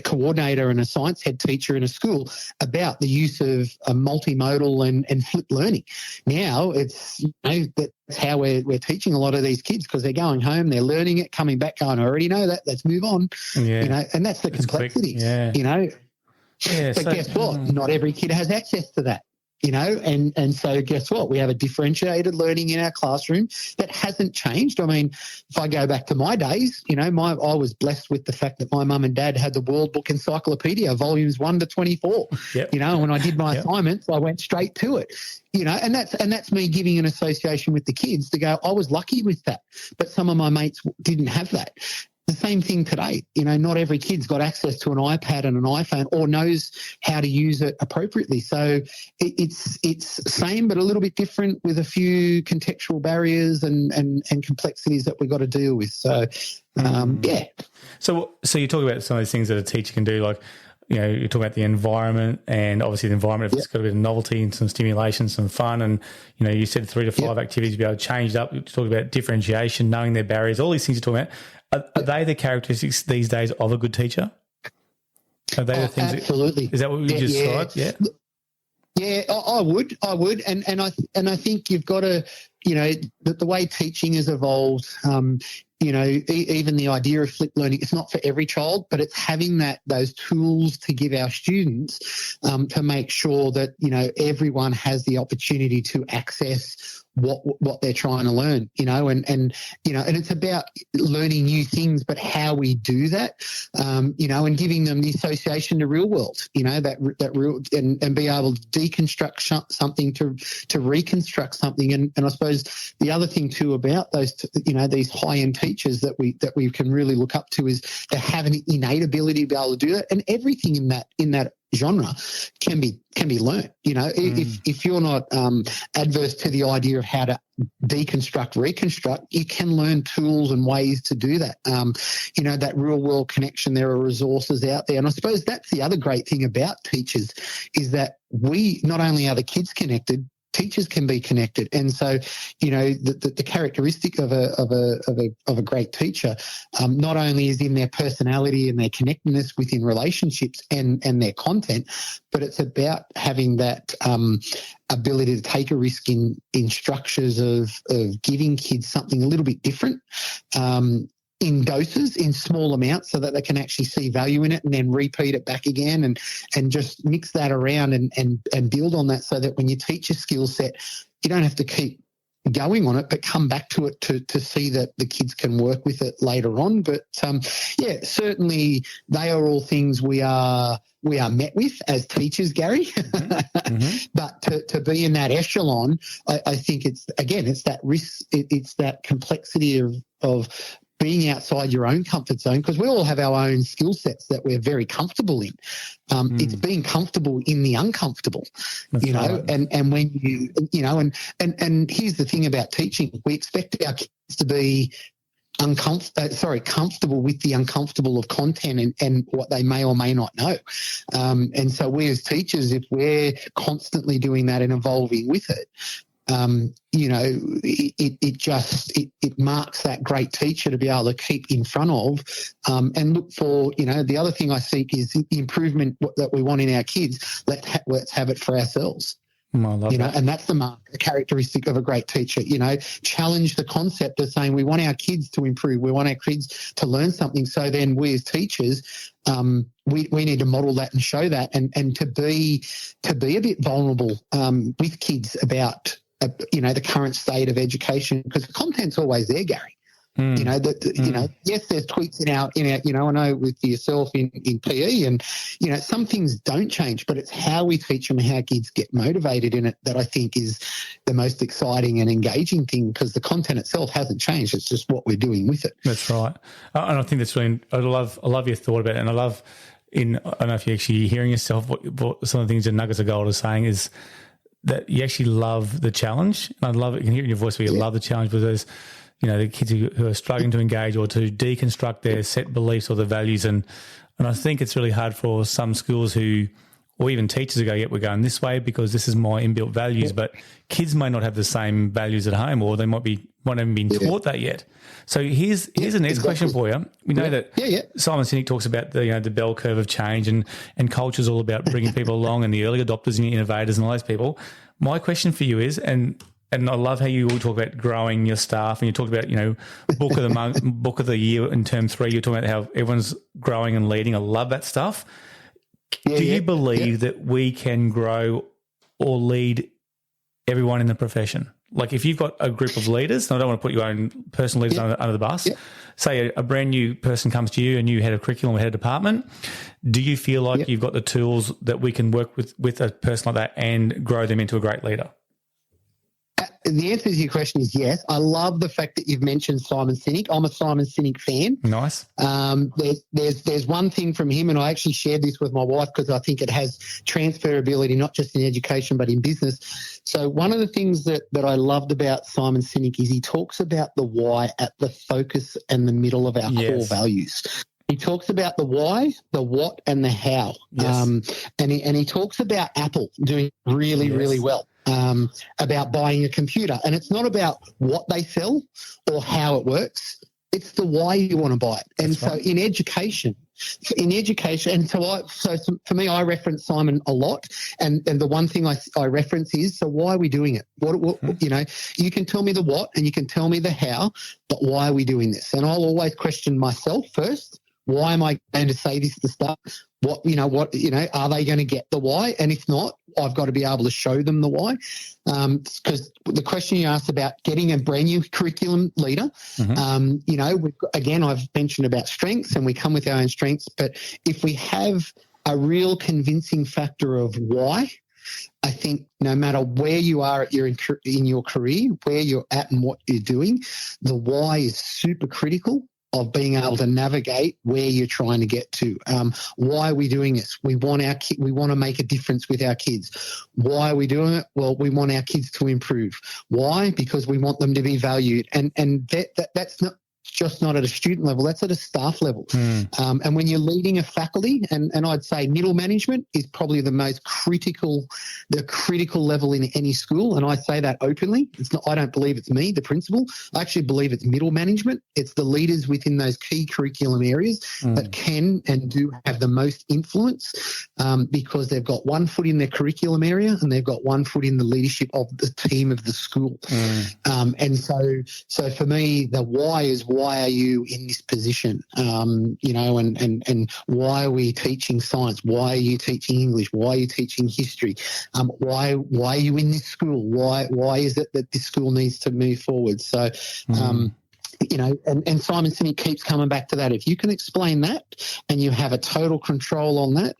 coordinator and a science head teacher in a school about the use of multimodal and flipped learning. Now it's that's how we're teaching a lot of these kids, because they're going home, they're learning it, coming back, going, I already know that, let's move on. And that's the complexity. But guess what? Not every kid has access to that. And so guess what? We have a differentiated learning in our classroom that hasn't changed. I mean, if I go back to my days, I was blessed with the fact that my mum and dad had the World Book Encyclopedia, volumes 1 to 24. And when I did my assignments, I went straight to it. And that's me giving an association with the kids to go, I was lucky with that, but some of my mates didn't have that. The same thing today. Not every kid's got access to an iPad and an iPhone or knows how to use it appropriately. So it's same but a little bit different, with a few contextual barriers and complexities that we've got to deal with. So, So you talk about some of these things that a teacher can do, like, you talk about the environment, and obviously the environment, if it's got a bit of novelty and some stimulation, some fun, and, you said 3 to 5 activities to be able to change it up. You talk about differentiation, knowing their barriers, all these things you're talking about. Are they the characteristics these days of a good teacher? Are they the things? Absolutely. Is that what we just said? Yeah, I would, and I think you've got to, the way teaching has evolved. Even the idea of flipped learning, it's not for every child, but it's having those tools to give our students to make sure that everyone has the opportunity to access what they're trying to learn, and it's about learning new things, but how we do that, and giving them the association to real world, that real, and be able to deconstruct something to reconstruct something. And I suppose the other thing too about those, these high-end teachers that we can really look up to is to have an innate ability to be able to do that, and everything in that genre can be learned. If you're not adverse to the idea of how to reconstruct, you can learn tools and ways to do that. That real world connection, there are resources out there. And I suppose that's the other great thing about teachers, is that we not only are the kids connected, teachers can be connected. And so, the characteristic of a great teacher, not only is in their personality and their connectedness within relationships and their content, but it's about having that ability to take a risk in structures of giving kids something a little bit different, in doses, in small amounts, so that they can actually see value in it and then repeat it back again, and just mix that around and build on that, so that when you teach a skill set, you don't have to keep going on it, but come back to it to see that the kids can work with it later on. But certainly they are all things we are met with as teachers, Gary. But to be in that echelon, I think it's that risk, it's that complexity of being outside your own comfort zone, because we all have our own skill sets that we're very comfortable in. It's being comfortable in the uncomfortable, That's right. and when and here's the thing about teaching: we expect our kids to be comfortable with the uncomfortable of content and what they may or may not know. And so we as teachers, if we're constantly doing that and evolving with it, it marks that great teacher to be able to keep in front of, and look for, the other thing I seek is the improvement that we want in our kids. Let's have it for ourselves. I love that. And that's the characteristic of a great teacher. Challenge the concept of saying we want our kids to improve, we want our kids to learn something. So then we as teachers, we need to model that and show that, and to be a bit vulnerable with kids about the current state of education, because the content's always there, Gary. Yes, there's tweaks in our, I know with yourself in PE, and, some things don't change, but it's how we teach them, how kids get motivated in it, that I think is the most exciting and engaging thing, because the content itself hasn't changed. It's just what we're doing with it. That's right. And I think that's really, I love your thought about it. And I love I don't know if you're actually hearing yourself, what some of the things that Nuggets of Gold are saying is that you actually love the challenge. And I love it. You can hear it in your voice where you love the challenge, because there's, the kids who are struggling to engage or to deconstruct their set beliefs or their values. And I think it's really hard for some schools who or even teachers who go, yeah, we're going this way because this is my inbuilt values, but kids may not have the same values at home, or they might haven't been taught that yet. So here's the next question for you. We know that Simon Sinek talks about the bell curve of change, and culture is all about bringing people along, and the early adopters and the innovators and all those people. My question for you is, and I love how you all talk about growing your staff, and you talk about, book of the month, book of the year in term 3. You're talking about how everyone's growing and leading. I love that stuff. Do you believe that we can grow or lead everyone in the profession? Like if you've got a group of leaders, and I don't want to put your own personal leaders under the bus, say a brand new person comes to you, a new head of curriculum or head of department, do you feel like you've got the tools that we can work with a person like that and grow them into a great leader? The answer to your question is yes. I love the fact that you've mentioned Simon Sinek. I'm a Simon Sinek fan. Nice. There's one thing from him, and I actually shared this with my wife because I think it has transferability, not just in education but in business. So one of the things that I loved about Simon Sinek is he talks about the why at the focus and the middle of our core values. He talks about the why, the what, and the how. Yes. And he talks about Apple doing really well. About buying a computer. And it's not about what they sell or how it works. It's the why you want to buy it. And so in education, and so for me, I reference Simon a lot. And the one thing I reference is, so why are we doing it? What you can tell me the what and you can tell me the how, but why are we doing this? And I'll always question myself first. Why am I going to say this to start? Are they going to get the why? And if not, I've got to be able to show them the why. Because the question you asked about getting a brand new curriculum leader, I've mentioned about strengths, and we come with our own strengths. But if we have a real convincing factor of why, I think no matter where you are in your career, where you're at and what you're doing, the why is super critical of being able to navigate where you're trying to get to. Why are we doing this? We want to make a difference with our kids. Why are we doing it? Well, we want our kids to improve. Why? Because we want them to be valued. And that's not at a student level, that's at a staff level. And when you're leading a faculty, and I'd say middle management is probably the critical level in any school. And I say that openly. I don't believe it's me, the principal. I actually believe it's middle management. It's the leaders within those key curriculum areas that can and do have the most influence because they've got one foot in their curriculum area and they've got one foot in the leadership of the team of the school. And so for me, the why is, why are you in this position? And why are we teaching science? Why are you teaching English? Why are you teaching history? Why are you in this school? Why is it that this school needs to move forward? So, and Simon Sinek keeps coming back to that. If you can explain that and you have a total control on that,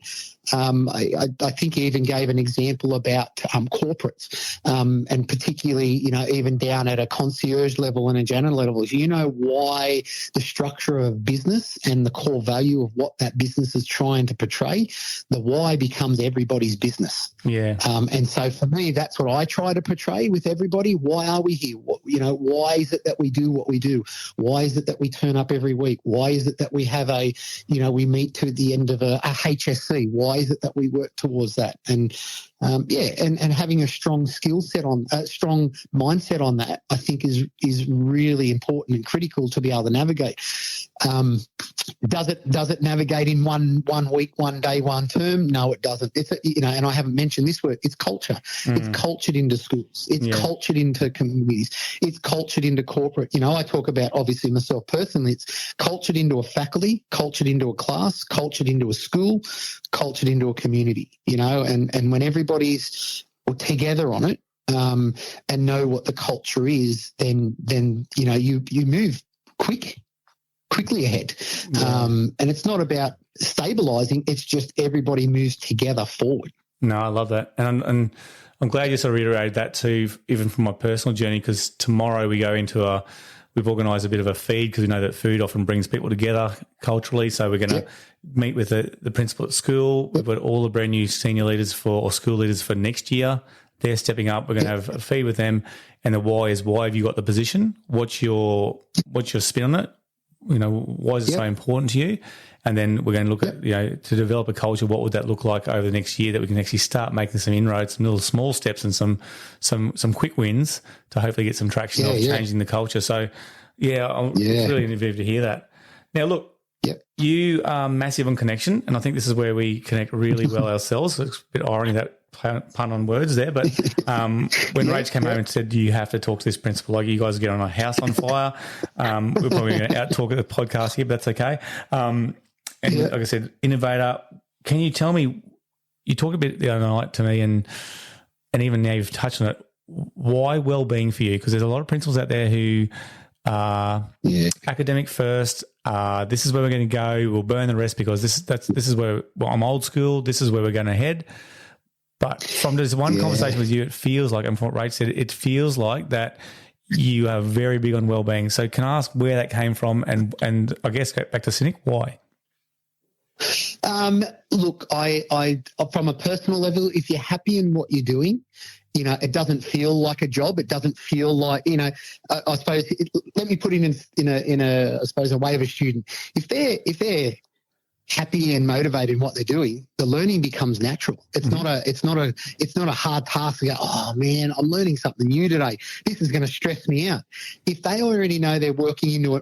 I think he even gave an example about corporates and particularly, even down at a concierge level and a janitor level. If you know why the structure of business and the core value of what that business is trying to portray, the why becomes everybody's business. Yeah. And so for me, that's what I try to portray with everybody. Why are we here? Why is it that we do what we do? Why is it that we turn up every week? Why is it that we have we meet to the end of a HSC? Why is it that we work towards that? And and having a strong skill set strong mindset on that, I think is really important and critical to be able to navigate. Does it navigate in one week, 1 day, 1 term? No, it doesn't. It's and I haven't mentioned this word. It's culture. It's cultured into schools. It's cultured into communities. It's cultured into corporate. I talk about obviously myself personally. It's cultured into a faculty, cultured into a class, cultured into a school, cultured into a community. And when everybody's together on it and know what the culture is, then you move quickly ahead. And it's not about stabilizing, it's just everybody moves together forward. No, I love that. And I'm glad you sort of reiterated that too, even from my personal journey, because tomorrow we go into we've organised a bit of a feed because we know that food often brings people together culturally. So we're going to meet with the principal at school. We've got all the brand new senior leaders or school leaders for next year. They're stepping up. We're going to have a feed with them. And the why is, why have you got the position? What's your spin on it? Why is it so important to you? and then we're going to look at, to develop a culture, what would that look like over the next year that we can actually start making some inroads, some little small steps and some quick wins to hopefully get some traction of changing the culture. So, it's really innovative to hear that. Now, look, you are massive on connection, and I think this is where we connect really well ourselves. It's a bit irony, that pun on words there, but when Rach came home and said, you have to talk to this principal, like you guys get on a house on fire. We're probably going to out-talk at the podcast here, but that's okay. Like I said, innovator. Can you tell me, you talked a bit the other night to me, and even now you've touched on it, why well-being for you? Because there's a lot of principals out there who are academic first. This is where we're going to go. We'll burn the rest because this is where I'm old school. This is where we're going to head. But from this one conversation with you, it feels like, and from what Rach said, it feels like that you are very big on well-being. So can I ask where that came from, and I guess go back to Cynic, why? Look, I from a personal level, if you're happy in what you're doing, it doesn't feel like a job. It doesn't feel like, I suppose, let me put it in a, I suppose, a way of a student. If they're happy and motivated in what they're doing, the learning becomes natural. It's not a hard task to go, oh man, I'm learning something new today. This is going to stress me out. If they already know they're walking into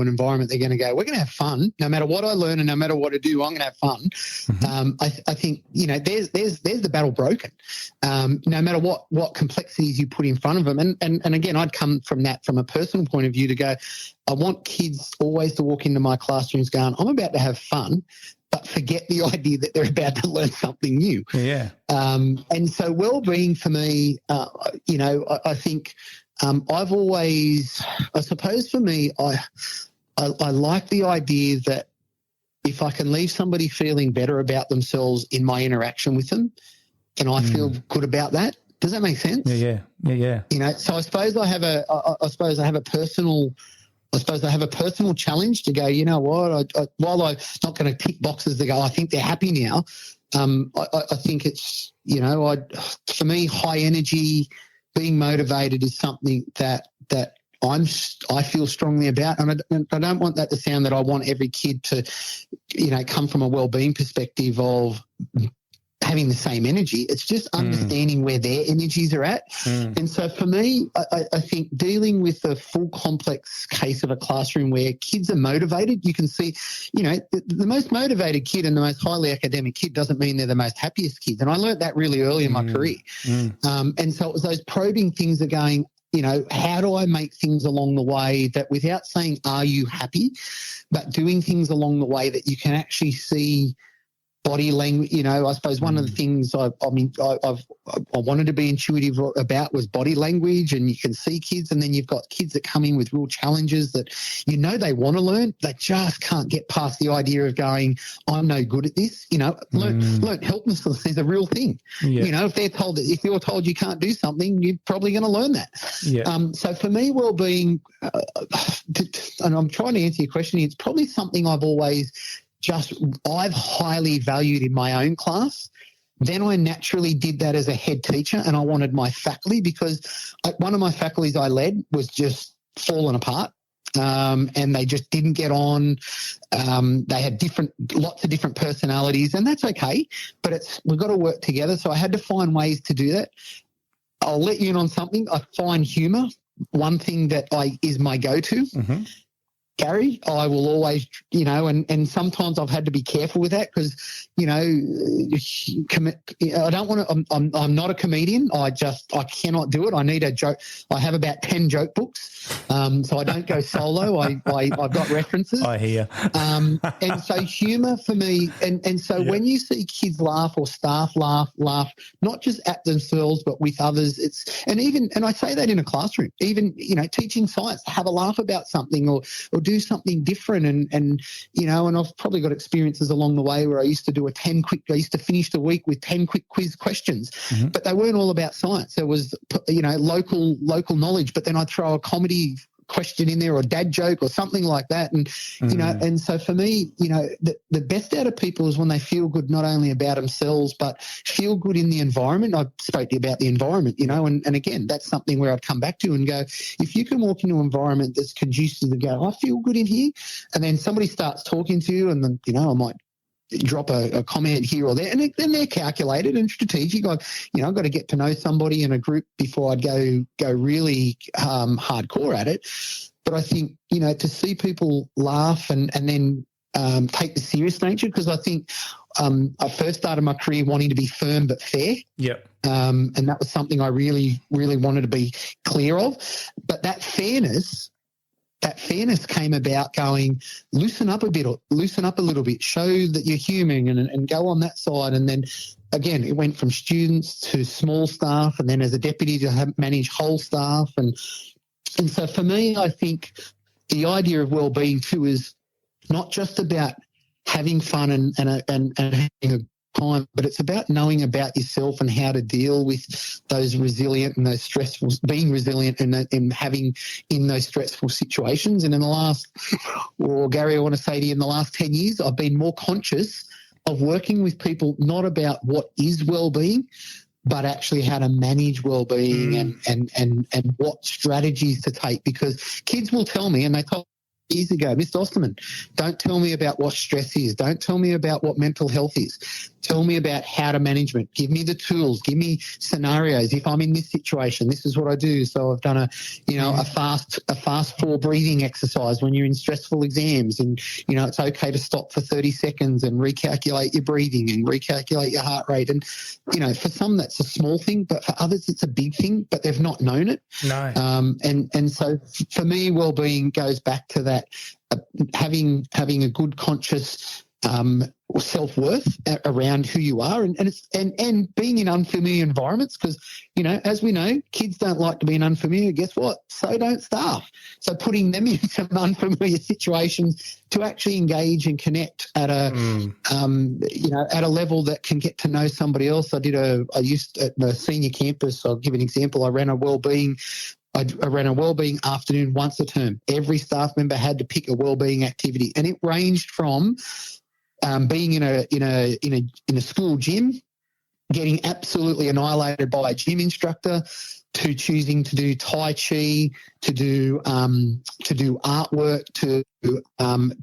an environment, they're going to go, we're going to have fun. No matter what I learn and no matter what I do, I'm going to have fun. I think, there's the battle broken. No matter what complexities you put in front of them. And again, I'd come from that from a personal point of view to go, I want kids always to walk into my classrooms going, I'm about to have fun, but forget the idea that they're about to learn something new. Yeah. And so well-being for me, I think I've always, I suppose for me, I like the idea that if I can leave somebody feeling better about themselves in my interaction with them, can I feel good about that? Does that make sense? Yeah. So I suppose I have a personal challenge to go, you know what, while I'm not going to tick boxes to go, I think they're happy now, I think it's, for me, high energy, being motivated is something that I feel strongly about. And I don't want that to sound that I want every kid to, come from a wellbeing perspective of having the same energy. It's just understanding where their energies are at. And so for me, I think dealing with the full complex case of a classroom where kids are motivated, you can see, the most motivated kid and the most highly academic kid doesn't mean they're the most happiest kids. And I learned that really early in my career. And so it was those probing things of going, how do I make things along the way that without saying, are you happy, but doing things along the way that you can actually see body language. I suppose one of the things I wanted to be intuitive about was body language, and you can see kids, and then you've got kids that come in with real challenges that they want to learn, they just can't get past the idea of going, I'm no good at this. Learn helplessness is a real thing. If you're told you can't do something, you're probably going to learn that. So for me, well-being, and I'm trying to answer your question, it's probably something I've highly valued in my own class. Then I naturally did that as a head teacher, and I wanted my faculty, because one of my faculties I led was just falling apart, and they just didn't get on. They had lots of different personalities, and that's okay, but we've got to work together. So I had to find ways to do that. I'll let you in on something. I find humour one thing that is my go-to. Gary, I will always, and sometimes I've had to be careful with that because, I don't want to, I'm not a comedian. I cannot do it. I need a joke. I have about 10 joke books. So I don't go solo. I've got references. I hear. And so humour for me, and so when you see kids laugh or staff laugh, not just at themselves, but with others, and I say that in a classroom, even, teaching science, have a laugh about something or do something different, and I've probably got experiences along the way where I used to finish the week with 10 quick quiz questions, but they weren't all about science. There was local knowledge, but then I'd throw a comedy question in there or dad joke or something like that. And, you know, and so for me, you know, the best out of people is when they feel good not only about themselves but feel good in the environment. I spoke to you about the environment, you know, and again, that's something where I'd come back to and go, if you can walk into an environment that's conducive to go, I feel good in here, and then somebody starts talking to you and then, you know, I might drop a comment here or there, and then they're calculated and strategic. I've got to get to know somebody in a group before I'd go really hardcore at it. But I think, you know, to see people laugh and then take the serious nature, because I think I first started my career wanting to be firm but fair. Yep. And that was something I really, really wanted to be clear of. But that fairness came about going, loosen up a little bit, show that you're human and go on that side. And then, again, it went from students to small staff, and then as a deputy to manage whole staff. And so for me, I think the idea of wellbeing too is not just about having fun and having a time, but it's about knowing about yourself and how to deal with those resilient and those stressful, being resilient and having in those stressful situations. And in the last, or Gary, I want to say to you, in the last 10 years, I've been more conscious of working with people, not about what is well-being, but actually how to manage well-being and what strategies to take, because kids will tell me, and they told years ago, Mr. Ostermann, don't tell me about what stress is. Don't tell me about what mental health is. Tell me about how to management. Give me the tools. Give me scenarios. If I'm in this situation, this is what I do. So I've done a fast 4 breathing exercise when you're in stressful exams, and, you know, it's okay to stop for 30 seconds and recalculate your breathing and recalculate your heart rate. And, you know, for some that's a small thing, but for others it's a big thing, but they've not known it. No. And so for me, well-being goes back to that, having a good conscious self-worth around who you are, and being in unfamiliar environments, because, you know, as we know, kids don't like to be in unfamiliar. Guess what? So don't staff. So putting them in some unfamiliar situations to actually engage and connect at a at a level that can get to know somebody else. I used at the senior campus, I'll give an example. I ran a wellbeing afternoon once a term. Every staff member had to pick a wellbeing activity, and it ranged from being in a school gym, getting absolutely annihilated by a gym instructor, to choosing to do Tai Chi, to do artwork, to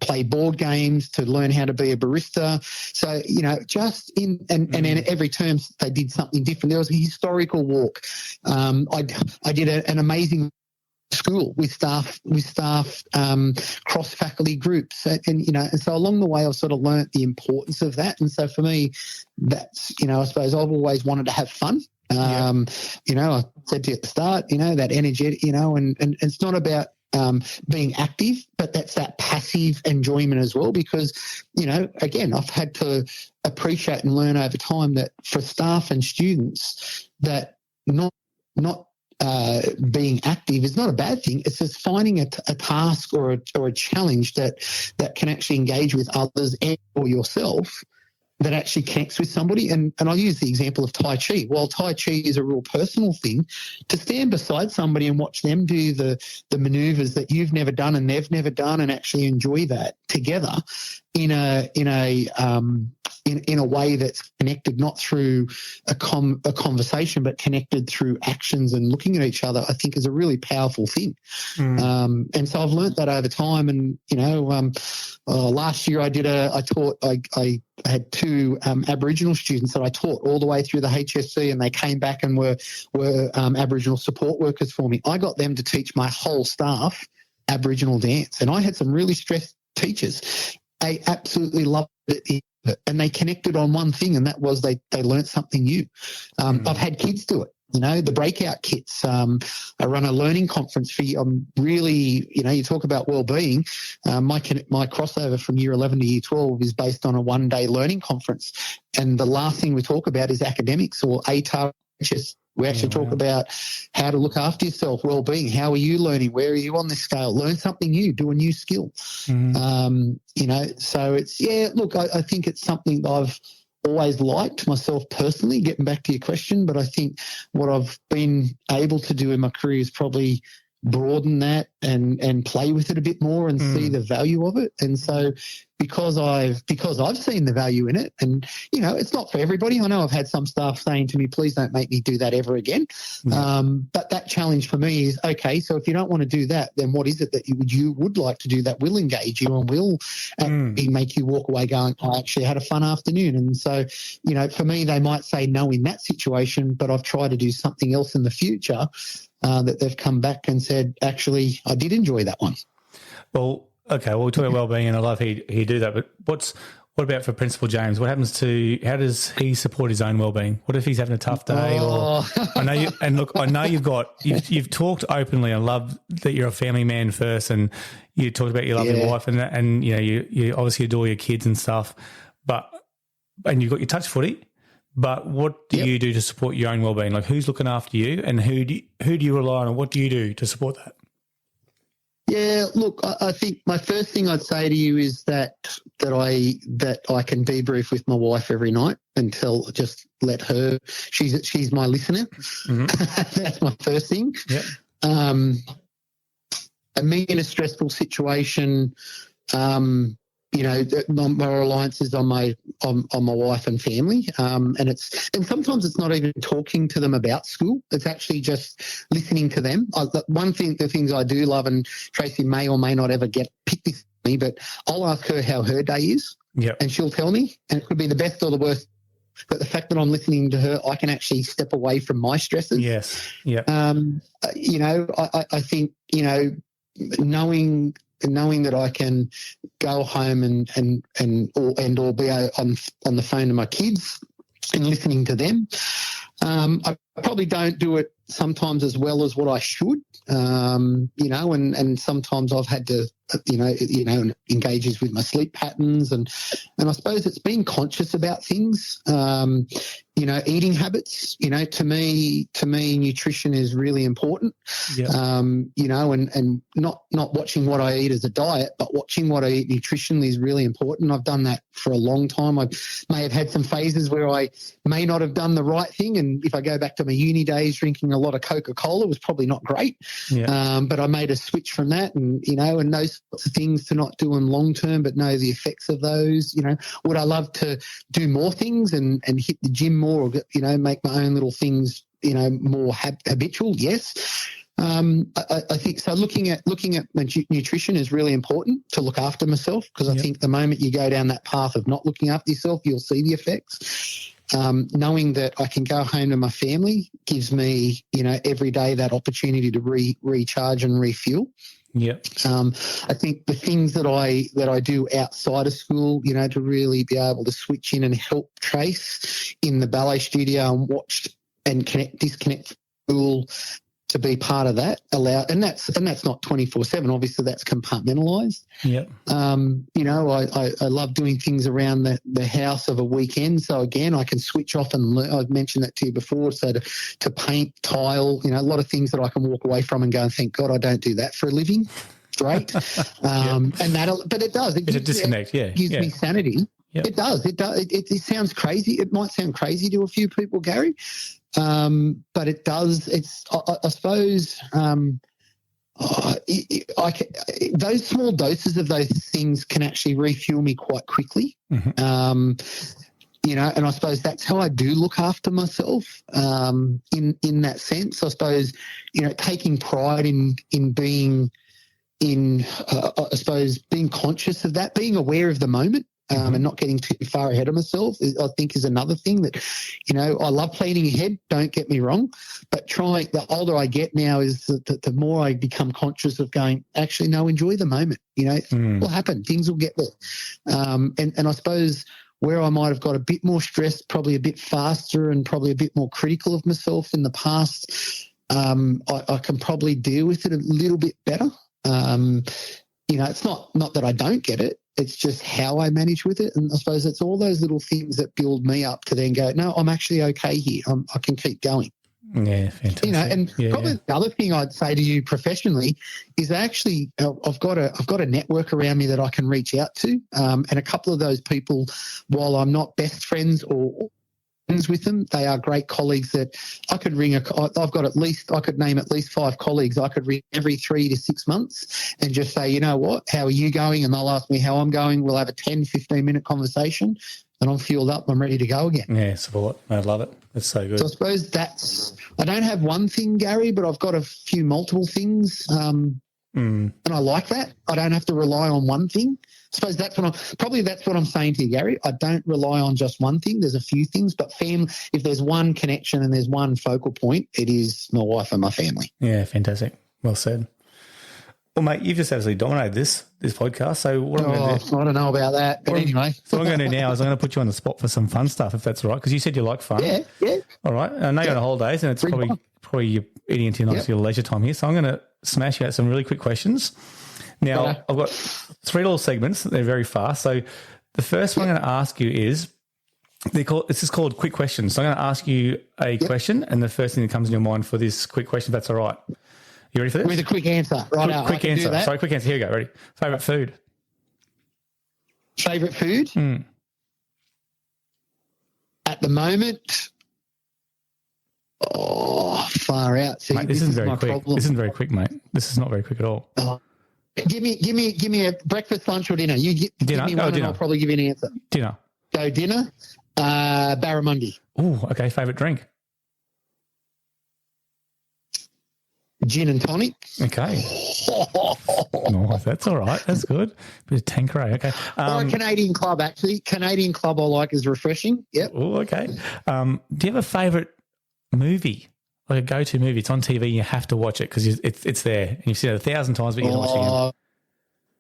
play board games, to learn how to be a barista. So, you know, just in and every term they did something different. There was a historical walk. I did an amazing school with staff cross faculty groups, and you know, and so along the way I've sort of learnt the importance of that. And so for me, that's, you know, I suppose I've always wanted to have fun. You know, I said to you at the start, you know, that energy, you know, and it's not about being active, but that's that passive enjoyment as well, because, you know, again, I've had to appreciate and learn over time that for staff and students, that not being active is not a bad thing. It's just finding a task or a challenge that can actually engage with others and or yourself, that actually connects with somebody. And I'll use the example of Tai Chi. While Tai Chi is a real personal thing, to stand beside somebody and watch them do the maneuvers that you've never done and they've never done, and actually enjoy that together in a way that's connected, not through a conversation, but connected through actions and looking at each other, I think is a really powerful thing. And so I've learnt that over time. And, you know, last year I had 2 Aboriginal students that I taught all the way through the HSC, and they came back and were Aboriginal support workers for me. I got them to teach my whole staff Aboriginal dance, and I had some really stressed teachers. They absolutely loved it, and they connected on one thing, and that was they learnt something new. I've had kids do it. You know, the breakout kits. I run a learning conference for you. Really, you know, you talk about well-being. My crossover from year 11 to year 12 is based on a one-day learning conference. And the last thing we talk about is academics, or ATAR. We actually talk about how to look after yourself, well-being. How are you learning? Where are you on this scale? Learn something new, do a new skill. You know, so it's, look, I think it's something that I've always liked myself personally, getting back to your question, but I think what I've been able to do in my career is probably broaden that and play with it a bit more and see the value of it. And so because I've seen the value in it, and it's not for everybody. I know I've had some staff saying to me, please don't make me do that ever again. But that challenge for me is, okay, so if you don't want to do that, then what is it that you would like to do that will engage you and will make you walk away going, I actually had a fun afternoon. And so, for me, they might say no in that situation, but I've tried to do something else in the future that they've come back and said, actually, I did enjoy that one. Well, okay, well, we talk about wellbeing, and I love he do that. But what about for Principal James? How does he support his own wellbeing? What if he's having a tough day? Or I know you've talked openly. I love that you're a family man first, and you talked about your lovely wife, and you obviously adore your kids and stuff. And you've got your touch footy. But what do you do to support your own wellbeing? Like, who's looking after you, and who do you rely on, and what do you do to support that? Yeah, look, I think my first thing I'd say to you is that I can debrief with my wife every night and just let her. She's my listener. That's my first thing. Yep. Me in a stressful situation, my reliance is on my wife and family, and sometimes it's not even talking to them about school. It's actually just listening to them. The things I do love, and Tracy may or may not ever pick this with me, but I'll ask her how her day is, and she'll tell me, and it could be the best or the worst. But the fact that I'm listening to her, I can actually step away from my stresses. Yes. Yeah. I think knowing that I can go home or be on the phone to my kids and listening to them. I probably don't do it sometimes as well as what I should, and sometimes I've had to, engages with my sleep patterns, and I suppose it's being conscious about things, eating habits. To me, nutrition is really important. And not watching what I eat as a diet, but watching what I eat nutritionally is really important. I've done that for a long time. I may have had some phases where I may not have done the right thing, and if I go back to my uni days, drinking a lot of Coca-Cola was probably not great. But I made a switch from that, and those sorts of things, to not do them long term, but know the effects of those. Would I love to do more things and hit the gym more, or make my own little things, more habitual? Yes. I think so. Looking at my nutrition is really important to look after myself, because I think the moment you go down that path of not looking after yourself, you'll see the effects. Knowing that I can go home to my family gives me, every day that opportunity to recharge and refuel. I think the things that I do outside of school, to really be able to switch in and help Trace in the ballet studio and watch and disconnect from school, to be part of that, and that's not 24/7. Obviously, that's compartmentalised. I love doing things around the house of a weekend. So again, I can switch off and learn. I've mentioned that to you before. So to paint, tile, a lot of things that I can walk away from and go, and thank God I don't do that for a living. Great, and but it does. It's a disconnect. It gives me sanity. It does. It sounds crazy. It might sound crazy to a few people, Gary. But it does. I suppose those small doses of those things can actually refuel me quite quickly. And I suppose that's how I do look after myself. In that sense, I suppose taking pride in being I suppose being conscious of that, being aware of the moment. And not getting too far ahead of myself, I think, is another thing that, I love planning ahead, don't get me wrong, but the older I get now is the more I become conscious of going, actually, no, enjoy the moment. It will happen. Things will get there. And I suppose where I might have got a bit more stressed, probably a bit faster and probably a bit more critical of myself in the past, I can probably deal with it a little bit better. It's not that I don't get it. It's just how I manage with it. And I suppose it's all those little things that build me up to then go, no, I'm actually okay here. I can keep going. Yeah, fantastic. Probably the other thing I'd say to you professionally is actually I've got a network around me that I can reach out to. And a couple of those people, while I'm not best friends or with them. They are great colleagues that I could ring. I could name at least 5 colleagues I could ring every 3 to 6 months and just say, you know what, how are you going? And they'll ask me how I'm going. We'll have a 10, 15-minute conversation and I'm fueled up. I'm ready to go again. Yeah, support. I love it. It's so good. So I suppose I don't have one thing, Gary, but I've got a few multiple things. And I like that. I don't have to rely on one thing. I suppose that's what I'm saying to you, Gary. I don't rely on just one thing. There's a few things, but if there's one connection and there's one focal point, it is my wife and my family. Yeah, fantastic. Well said. Well, mate, you've just absolutely dominated this podcast. So what I'm going to do? I don't know about that, but anyway. So what I'm going to do now is I'm going to put you on the spot for some fun stuff, if that's all right, because you said you like fun. Yeah. All right. I know you're on holidays, and it's probably you're eating into your leisure time here. So I'm going to smash out some really quick questions. Now, I've got 3 little segments. They're very fast. So the first one I'm going to ask you is, this is called quick questions. So I'm going to ask you a question, and the first thing that comes in your mind for this quick question, if that's all right. You ready for this? With a quick answer. Right, quick answer. Sorry, quick answer. Here we go. Ready? Favourite food? Favourite food? At the moment, far out. See, mate, this isn't very quick. Problem. This isn't very quick, mate. This is not very quick at all. Give me a breakfast, lunch, or dinner. Give me one, dinner. and I'll probably give you an answer. Dinner. Go dinner. Barramundi. Oh, okay. Favourite drink? Gin and tonic. Okay. No, that's all right. That's good. Bit of Tanqueray. Okay. Or a Canadian Club, actually. Canadian Club I like is refreshing. Yep. Oh, okay. Do you have a favourite movie? Like a go-to movie? It's on TV and you have to watch it because it's there. And you've seen it 1,000 times, but you haven't watched it again.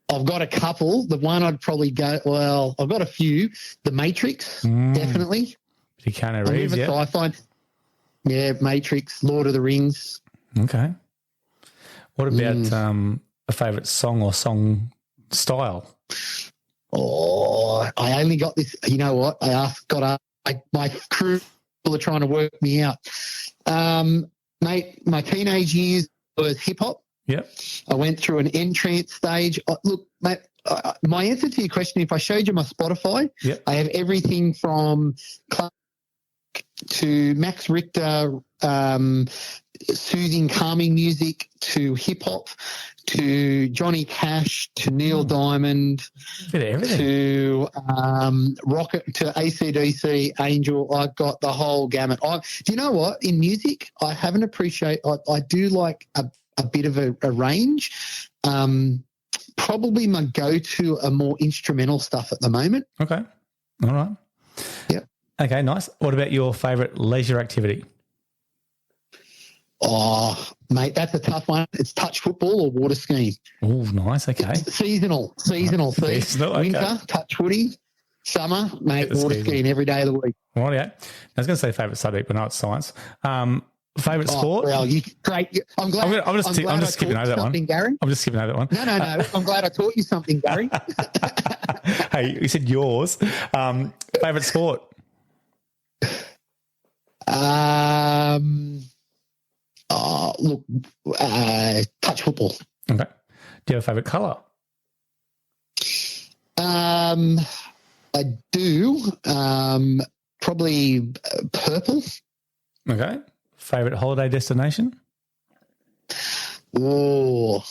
I've got a couple. The one I'd probably go, I've got a few. The Matrix, definitely. Keanu Reeves, yeah. Sci-fi. Yeah, Matrix, Lord of the Rings. Okay. What about a favourite song or song style? I only got this. You know what? My crew are trying to work me out. Mate, my teenage years was hip hop. Yep. I went through an entrance stage. Look, mate, my answer to your question, if I showed you my Spotify, yep. I have everything from classic to Max Richter, soothing, calming music, to hip hop, to Johnny Cash, to Neil Diamond, to Rocket, to AC/DC, Angel. I've got the whole gamut. Do you know what? In music, I haven't appreciated. I do like a bit of a range. Probably my go-to are more instrumental stuff at the moment. Okay. All right. Yep. Okay, nice. What about your favourite leisure activity? Oh, mate, that's a tough one. It's touch football or water skiing. Oh, nice. Okay. It's seasonal. Okay. Winter, touch footy. Summer, mate, water skiing every day of the week. Right, yeah. I was going to say favourite subject, but no, it's science. Favourite sport? Well, great. I'm just skipping over that one. Gary. I'm just skipping over that one. No. I'm glad I taught you something, Gary. Hey, you said yours. Favourite sport? Touch football. Okay. Do you have a favourite colour? I do. Probably purple. Okay. Favourite holiday destination? The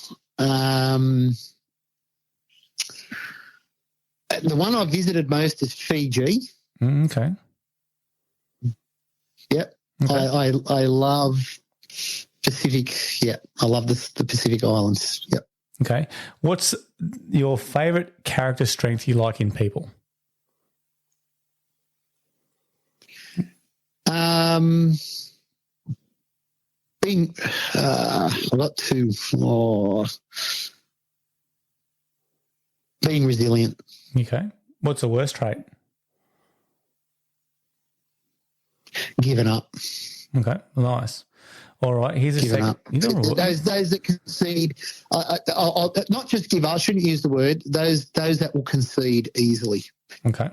one I visited most is Fiji. Okay. Yep. Okay. I love Pacific. Yeah, I love the Pacific Islands. Yep. Okay. What's your favourite character strength you like in people? Being, I've got two. Being resilient. Okay. What's the worst trait? Giving up. Okay, nice. All right, here's a second. Those that concede, I'll not just give up. I shouldn't use the word. Those that will concede easily. Okay.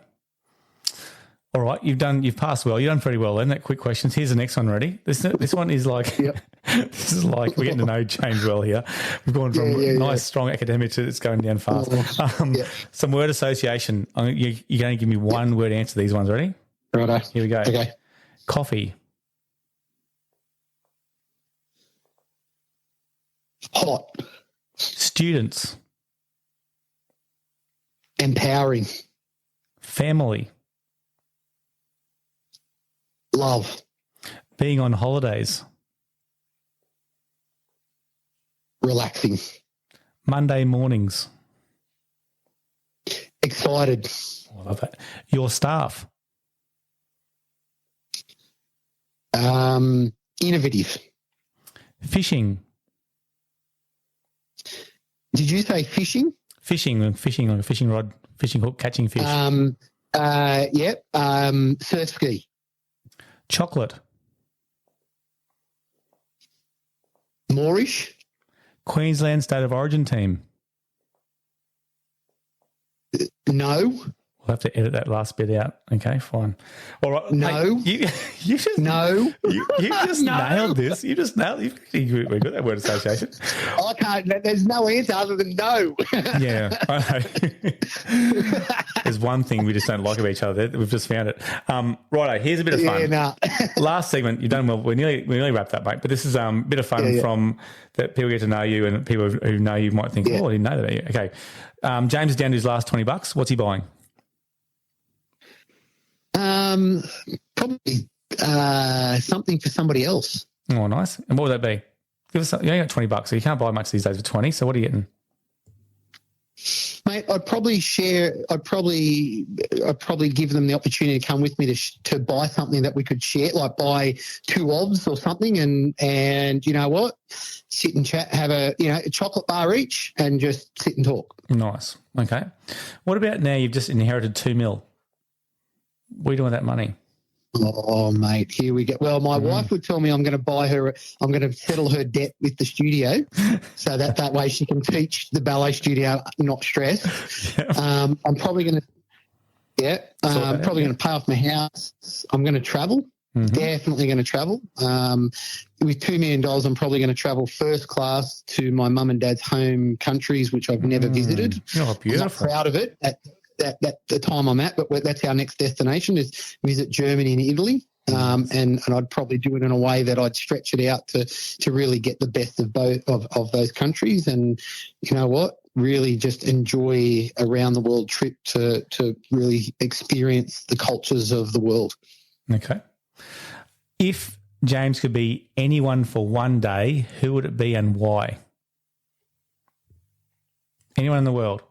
All right, you've passed well. You've done pretty well then. That quick questions. Here's the next one. Ready? This one is like, yep. This is like we're getting to know James well here. We've gone from strong academic to it's going down fast. Some word association. You're going to give me one word answer to these ones. Ready? Righto. Here we go. Okay. Coffee. Hot. Students. Empowering. Family. Love. Being on holidays. Relaxing. Monday mornings. Excited. I love that. Your staff. Innovative. Fishing. Did you say fishing? Fishing, like a fishing rod, fishing hook, catching fish. Yep. Surf ski. Chocolate. Moorish. Queensland State of Origin team. No. We'll have to edit that last bit out. Okay, fine. All right. No. Hey, you just No. You just nailed this. You just nailed it. We're good at that word association. I can't. There's no answer other than no. Yeah, I know. There's one thing we just don't like about each other. We've just found it. Righto, here's a bit of fun. Yeah, nah. Last segment, you've done well. We nearly wrapped up, mate. But this is a bit of fun from that people get to know you, and people who know you might think, oh, I didn't know that about you. Okay. James is down to his last $20. What's he buying? Probably something for somebody else. Oh, nice. And what would that be? Give us. You only got $20, so you can't buy much these days for 20. So what are you getting? Mate, I'd probably give them the opportunity to come with me to buy something that we could share, like buy 2 obs or something, and you know what, sit and chat, have a chocolate bar each, and just sit and talk. Nice. Okay. What about now? You've just inherited $2 million. What are you doing with that money? Oh, mate, here we go. Well, my wife would tell me I'm going to settle her debt with the studio so that way she can teach the ballet studio, not stress. Yeah. I'm probably going to, probably going to pay off my house. I'm going to travel. Definitely going to travel. With $2 million, I'm probably going to travel first class to my mum and dad's home countries, which I've never visited. Oh, beautiful. I'm not proud of it at the time I'm at, but that's our next destination is visit Germany and Italy. And I'd probably do it in a way that I'd stretch it out to really get the best of both of those countries. And you know what? Really just enjoy a round the world trip to really experience the cultures of the world. Okay. If James could be anyone for one day, who would it be and why? Anyone in the world?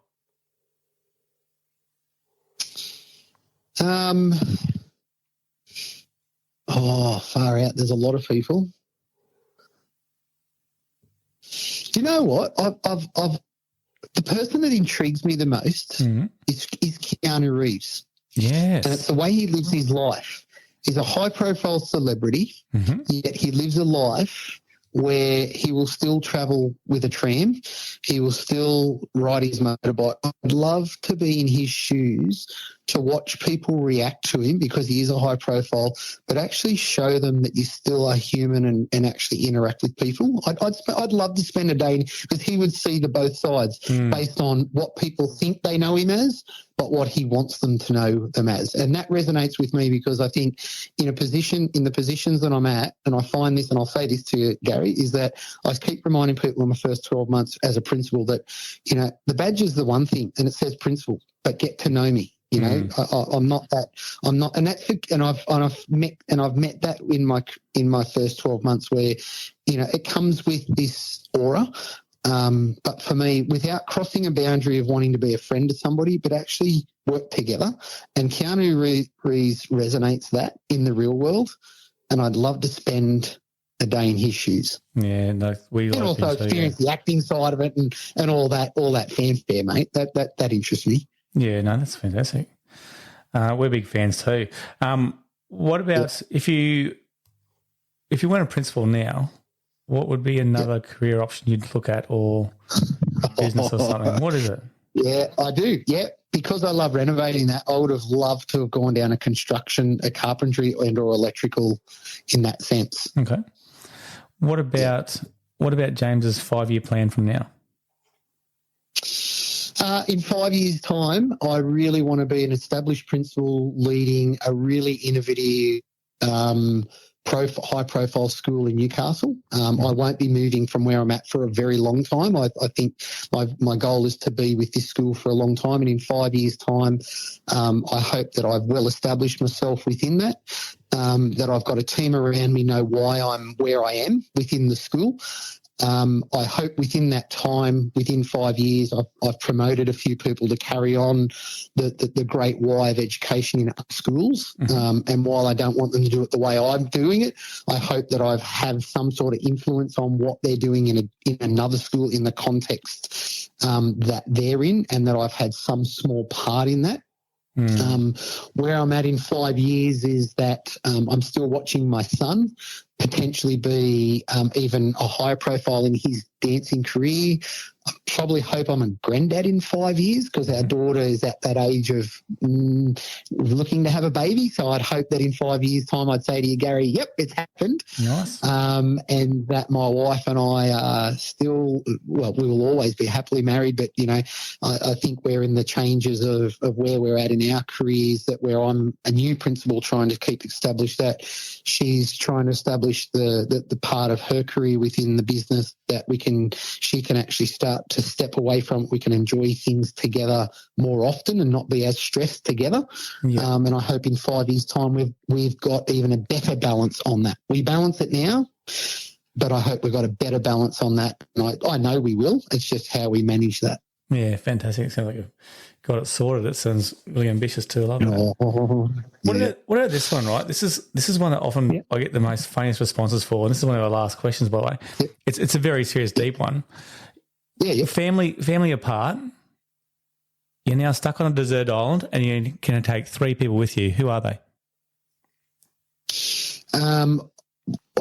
Far out. There's a lot of people. Do you know what? I've the person that intrigues me the most is Keanu Reeves. Yes. And it's the way he lives his life. He's a high-profile celebrity, yet he lives a life where he will still travel with a tram. He will still ride his motorbike. I'd love to be in his shoes to watch people react to him because he is a high profile, but actually show them that you still are human and actually interact with people. I'd love to spend a day because he would see the both sides based on what people think they know him as, but what he wants them to know them as. And that resonates with me because I think in the positions that I'm at, and I find this, and I'll say this to you, Gary, is that I keep reminding people in my first 12 months as a principal that, you know, the badge is the one thing and it says principal, but get to know me. You know, I'm not that. I'm not, and that's. And I've met that in my first 12 months, where, you know, it comes with this aura. But for me, without crossing a boundary of wanting to be a friend to somebody, but actually work together. And Keanu Reeves resonates that in the real world, and I'd love to spend a day in his shoes. Yeah, no, and also experience the acting side of it and all that fanfare, mate. That interests me. Yeah, no, that's fantastic. We're big fans too. What about if you weren't a principal now, what would be another career option you'd look at, or business or something? What is it? Yeah, I do. Yeah, because I love renovating that, I would have loved to have gone down a construction, a carpentry and or electrical in that sense. Okay. What about James's 5-year plan from now? In 5 years' time, I really want to be an established principal leading a really innovative high-profile school in Newcastle. I won't be moving from where I'm at for a very long time. I think my goal is to be with this school for a long time, and in 5 years' time, I hope that I've well established myself within that, that I've got a team around me, know why I'm where I am within the school. I hope within that time, within 5 years, I've promoted a few people to carry on the great why of education in schools. And while I don't want them to do it the way I'm doing it, I hope that I have some sort of influence on what they're doing in another school in the context that they're in, and that I've had some small part in that. Where I'm at in 5 years is that I'm still watching my son potentially be even a higher profile in his dancing career. I probably hope I'm a granddad in 5 years, because our daughter is at that age of looking to have a baby. So I'd hope that in 5 years' time I'd say to you, Gary, yep, it's happened. Nice. And that my wife and I are still, well, we will always be happily married, but, you know, I think we're in the changes of where we're at in our careers, that where I'm a new principal trying to keep established that, she's trying to establish the part of her career within the business that she can actually start to step away from. We can enjoy things together more often and not be as stressed together. Yeah. And I hope in 5 years' time we've got even a better balance on that. We balance it now, but I hope we've got a better balance on that. And I know we will. It's just how we manage that. Yeah, fantastic. It sounds like you've got it sorted. It sounds really ambitious too. I love it. What about this one, right? This is one that often I get the most funniest responses for, and this is one of our last questions, by the way. Yep. It's a very serious, deep one. Yeah. Family apart. You're now stuck on a desert island, and you're going to take 3 people with you. Who are they?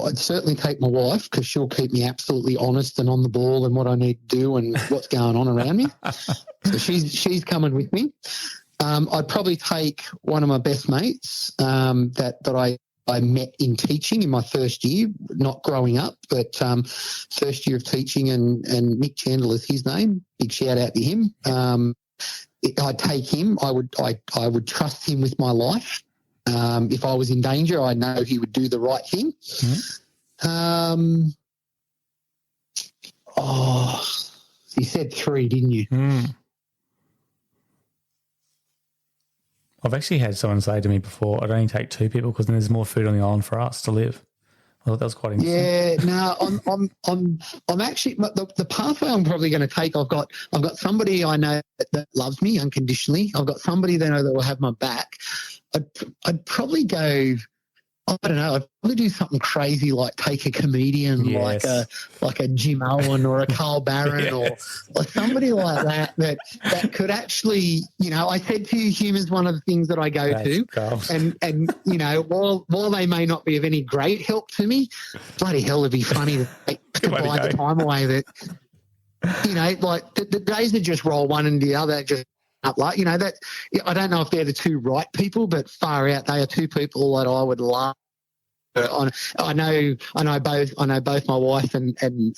I'd certainly take my wife, because she'll keep me absolutely honest and on the ball and what I need to do and what's going on around me. So she's coming with me. I'd probably take one of my best mates that I met in teaching in my first year, not growing up, but first year of teaching, and Nick Chandler is his name. Big shout out to him. I'd take him. I would trust him with my life. If I was in danger, I know he would do the right thing. You said 3, didn't you? I've actually had someone say to me before, I'd only take 2 people because then there's more food on the island for us to live. I thought that was quite interesting. Yeah, no, I'm actually the pathway I'm probably going to take. I've got somebody I know that loves me unconditionally. I've got somebody that I know that will have my back. I'd probably go, I don't know, I'd probably do something crazy like take a comedian like a Jim Owen or a Carl Barron or somebody like that could actually, you know, I said to you, humour's one of the things that I go to. And you know, while they may not be of any great help to me, bloody hell, it'd be funny to buy the time away that, you know, like the days that just roll one and the other just up, like, you know, that I don't know if they're the 2 right people, but far out, they are 2 people that I would love. I know both my wife and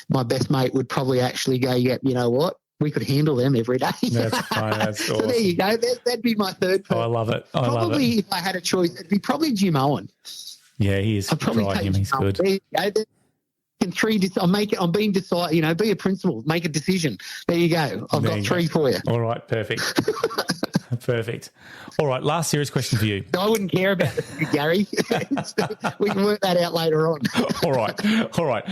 my best mate would probably actually go, yeah, you know what, we could handle them every day. That's fine. That's awesome. So there you go. That'd be my third person. Oh, I love it. Probably if I had a choice, it'd be probably Jim Owen. Yeah, he is. I'd probably take him. He's good. There you go. I'm being decided, you know, be a principal, make a decision. There you go. I've got 3 for you. All right, perfect. Perfect. All right, last serious question for you. I wouldn't care about it, Gary. We can work that out later on. All right.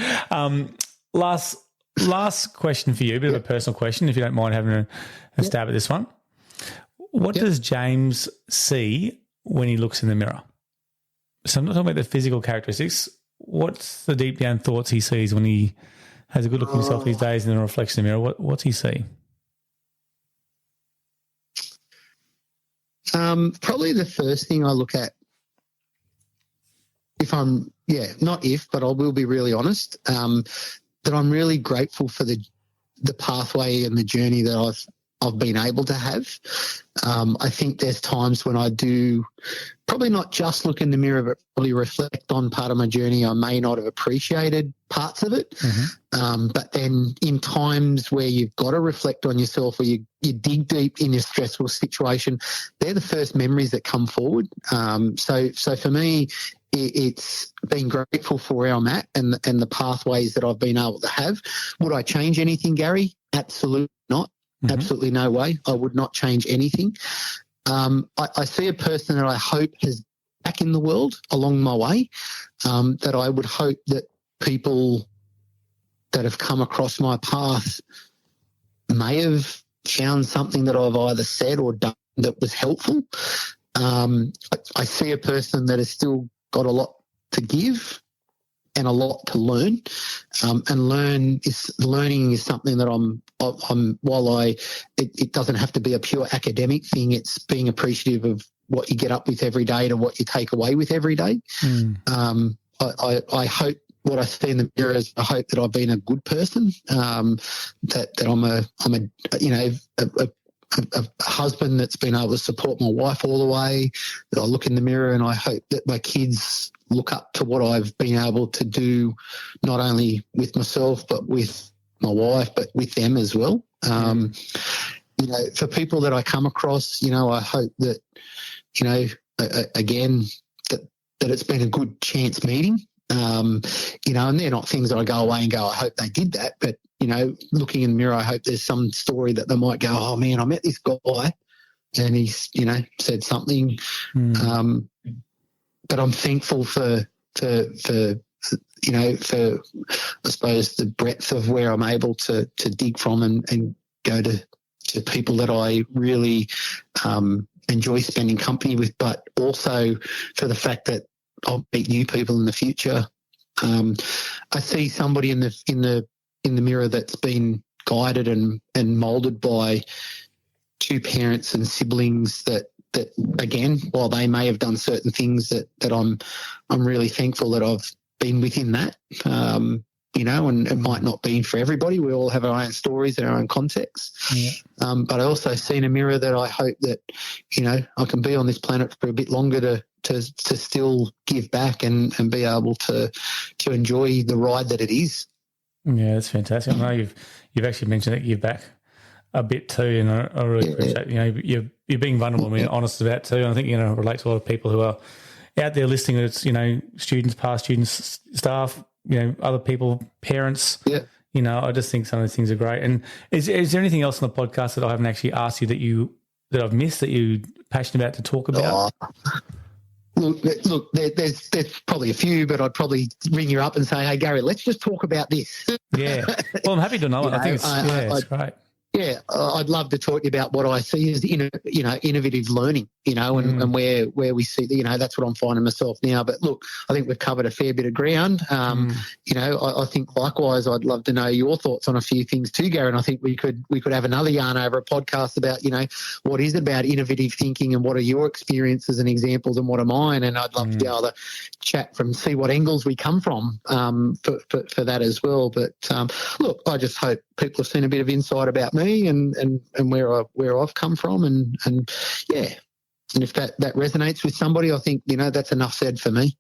Last question for you, a bit of a personal question, if you don't mind having a stab at this one. What does James see when he looks in the mirror? So I'm not talking about the physical characteristics. What's the deep down thoughts he sees when he has a good look at himself these days in the reflection in the mirror? What's he see? Probably the first thing I look at, but I will be really honest, that I'm really grateful for the pathway and the journey that I've been able to have. I think there's times when I do probably not just look in the mirror, but probably reflect on part of my journey. I may not have appreciated parts of it. But then in times where you've got to reflect on yourself, or you dig deep in your stressful situation, they're the first memories that come forward. So for me, it's been grateful for where I'm at and the pathways that I've been able to have. Would I change anything, Gary? Absolutely not. Absolutely no way. I would not change anything. I see a person that I hope has back in the world along my way, that I would hope that people that have come across my path may have found something that I've either said or done that was helpful. I see a person that has still got a lot to give and a lot to learn, and learning is something that I'm it doesn't have to be a pure academic thing. It's being appreciative of what you get up with every day to what you take away with every day. I hope what I see in the mirror is I hope that I've been a good person, that I'm a husband that's been able to support my wife all the way, that I look in the mirror and I hope that my kids look up to what I've been able to do, not only with myself but with my wife, but with them as well. For people that I come across, I hope that, again, that it's been a good chance meeting. And they're not things that I go away and go, I hope they did that. But, looking in the mirror, I hope there's some story that they might go, oh, man, I met this guy and he's, said something. But I'm thankful for I suppose, the breadth of where I'm able to dig from and go to people that I really enjoy spending company with, but also for the fact that I'll meet new people in the future. I see somebody in the mirror that's been guided and moulded by two parents and siblings that again, while they may have done certain things that I'm really thankful that I've been within that. And it might not be for everybody. We all have our own stories and our own contexts. But I also see in a mirror that I hope that, I can be on this planet for a bit longer to still give back and be able to enjoy the ride that it is. Yeah, that's fantastic. I know you've actually mentioned that you give back a bit too, and I really appreciate you're being vulnerable and being honest about it too. And I think relate to a lot of people who are out there listening. It's students, past students, staff, other people, parents. I just think some of these things are great. And is there anything else on the podcast that I haven't actually asked you that I've missed that you're passionate about to talk about? Look, there's probably a few, but I'd probably ring you up and say, hey, Gary, let's just talk about this. Yeah. Well, I'm happy to know it. I think it's great. Yeah, I'd love to talk to you about what I see as innovative learning, and where we see that's what I'm finding myself now. But look, I think we've covered a fair bit of ground. I think likewise, I'd love to know your thoughts on a few things too, Gary. And I think we could have another yarn over a podcast about what is it about innovative thinking and what are your experiences and examples and what are mine. And I'd love to be able to chat see what angles we come from for that as well. But look, I just hope people have seen a bit of insight about me and where I've come from and if that resonates with somebody, I think that's enough said for me.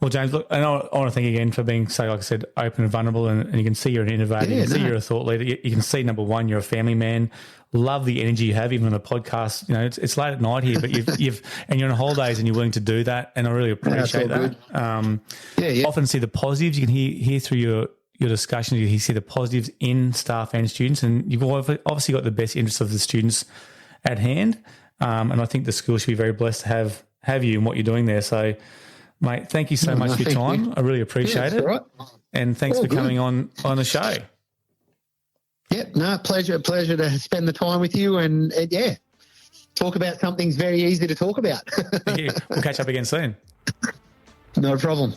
Well, James, look, and I want to thank you again for being so, like I said, open and vulnerable, and you can see you're an innovator, you can see you're a thought leader, you can see, number one, you're a family man. Love the energy you have, even on the podcast. It's late at night here, but you've and you're on holidays and you're willing to do that, and I really appreciate that. Often see the positives. You can hear through your discussion, you see the positives in staff and students, and you've obviously got the best interests of the students at hand. And I think the school should be very blessed to have you and what you're doing there. So, mate, thank you so much for your time. I really appreciate it. Right. And thanks for coming on the show. Pleasure to spend the time with you and talk about something's very easy to talk about. Thank you. We'll catch up again soon. No problem.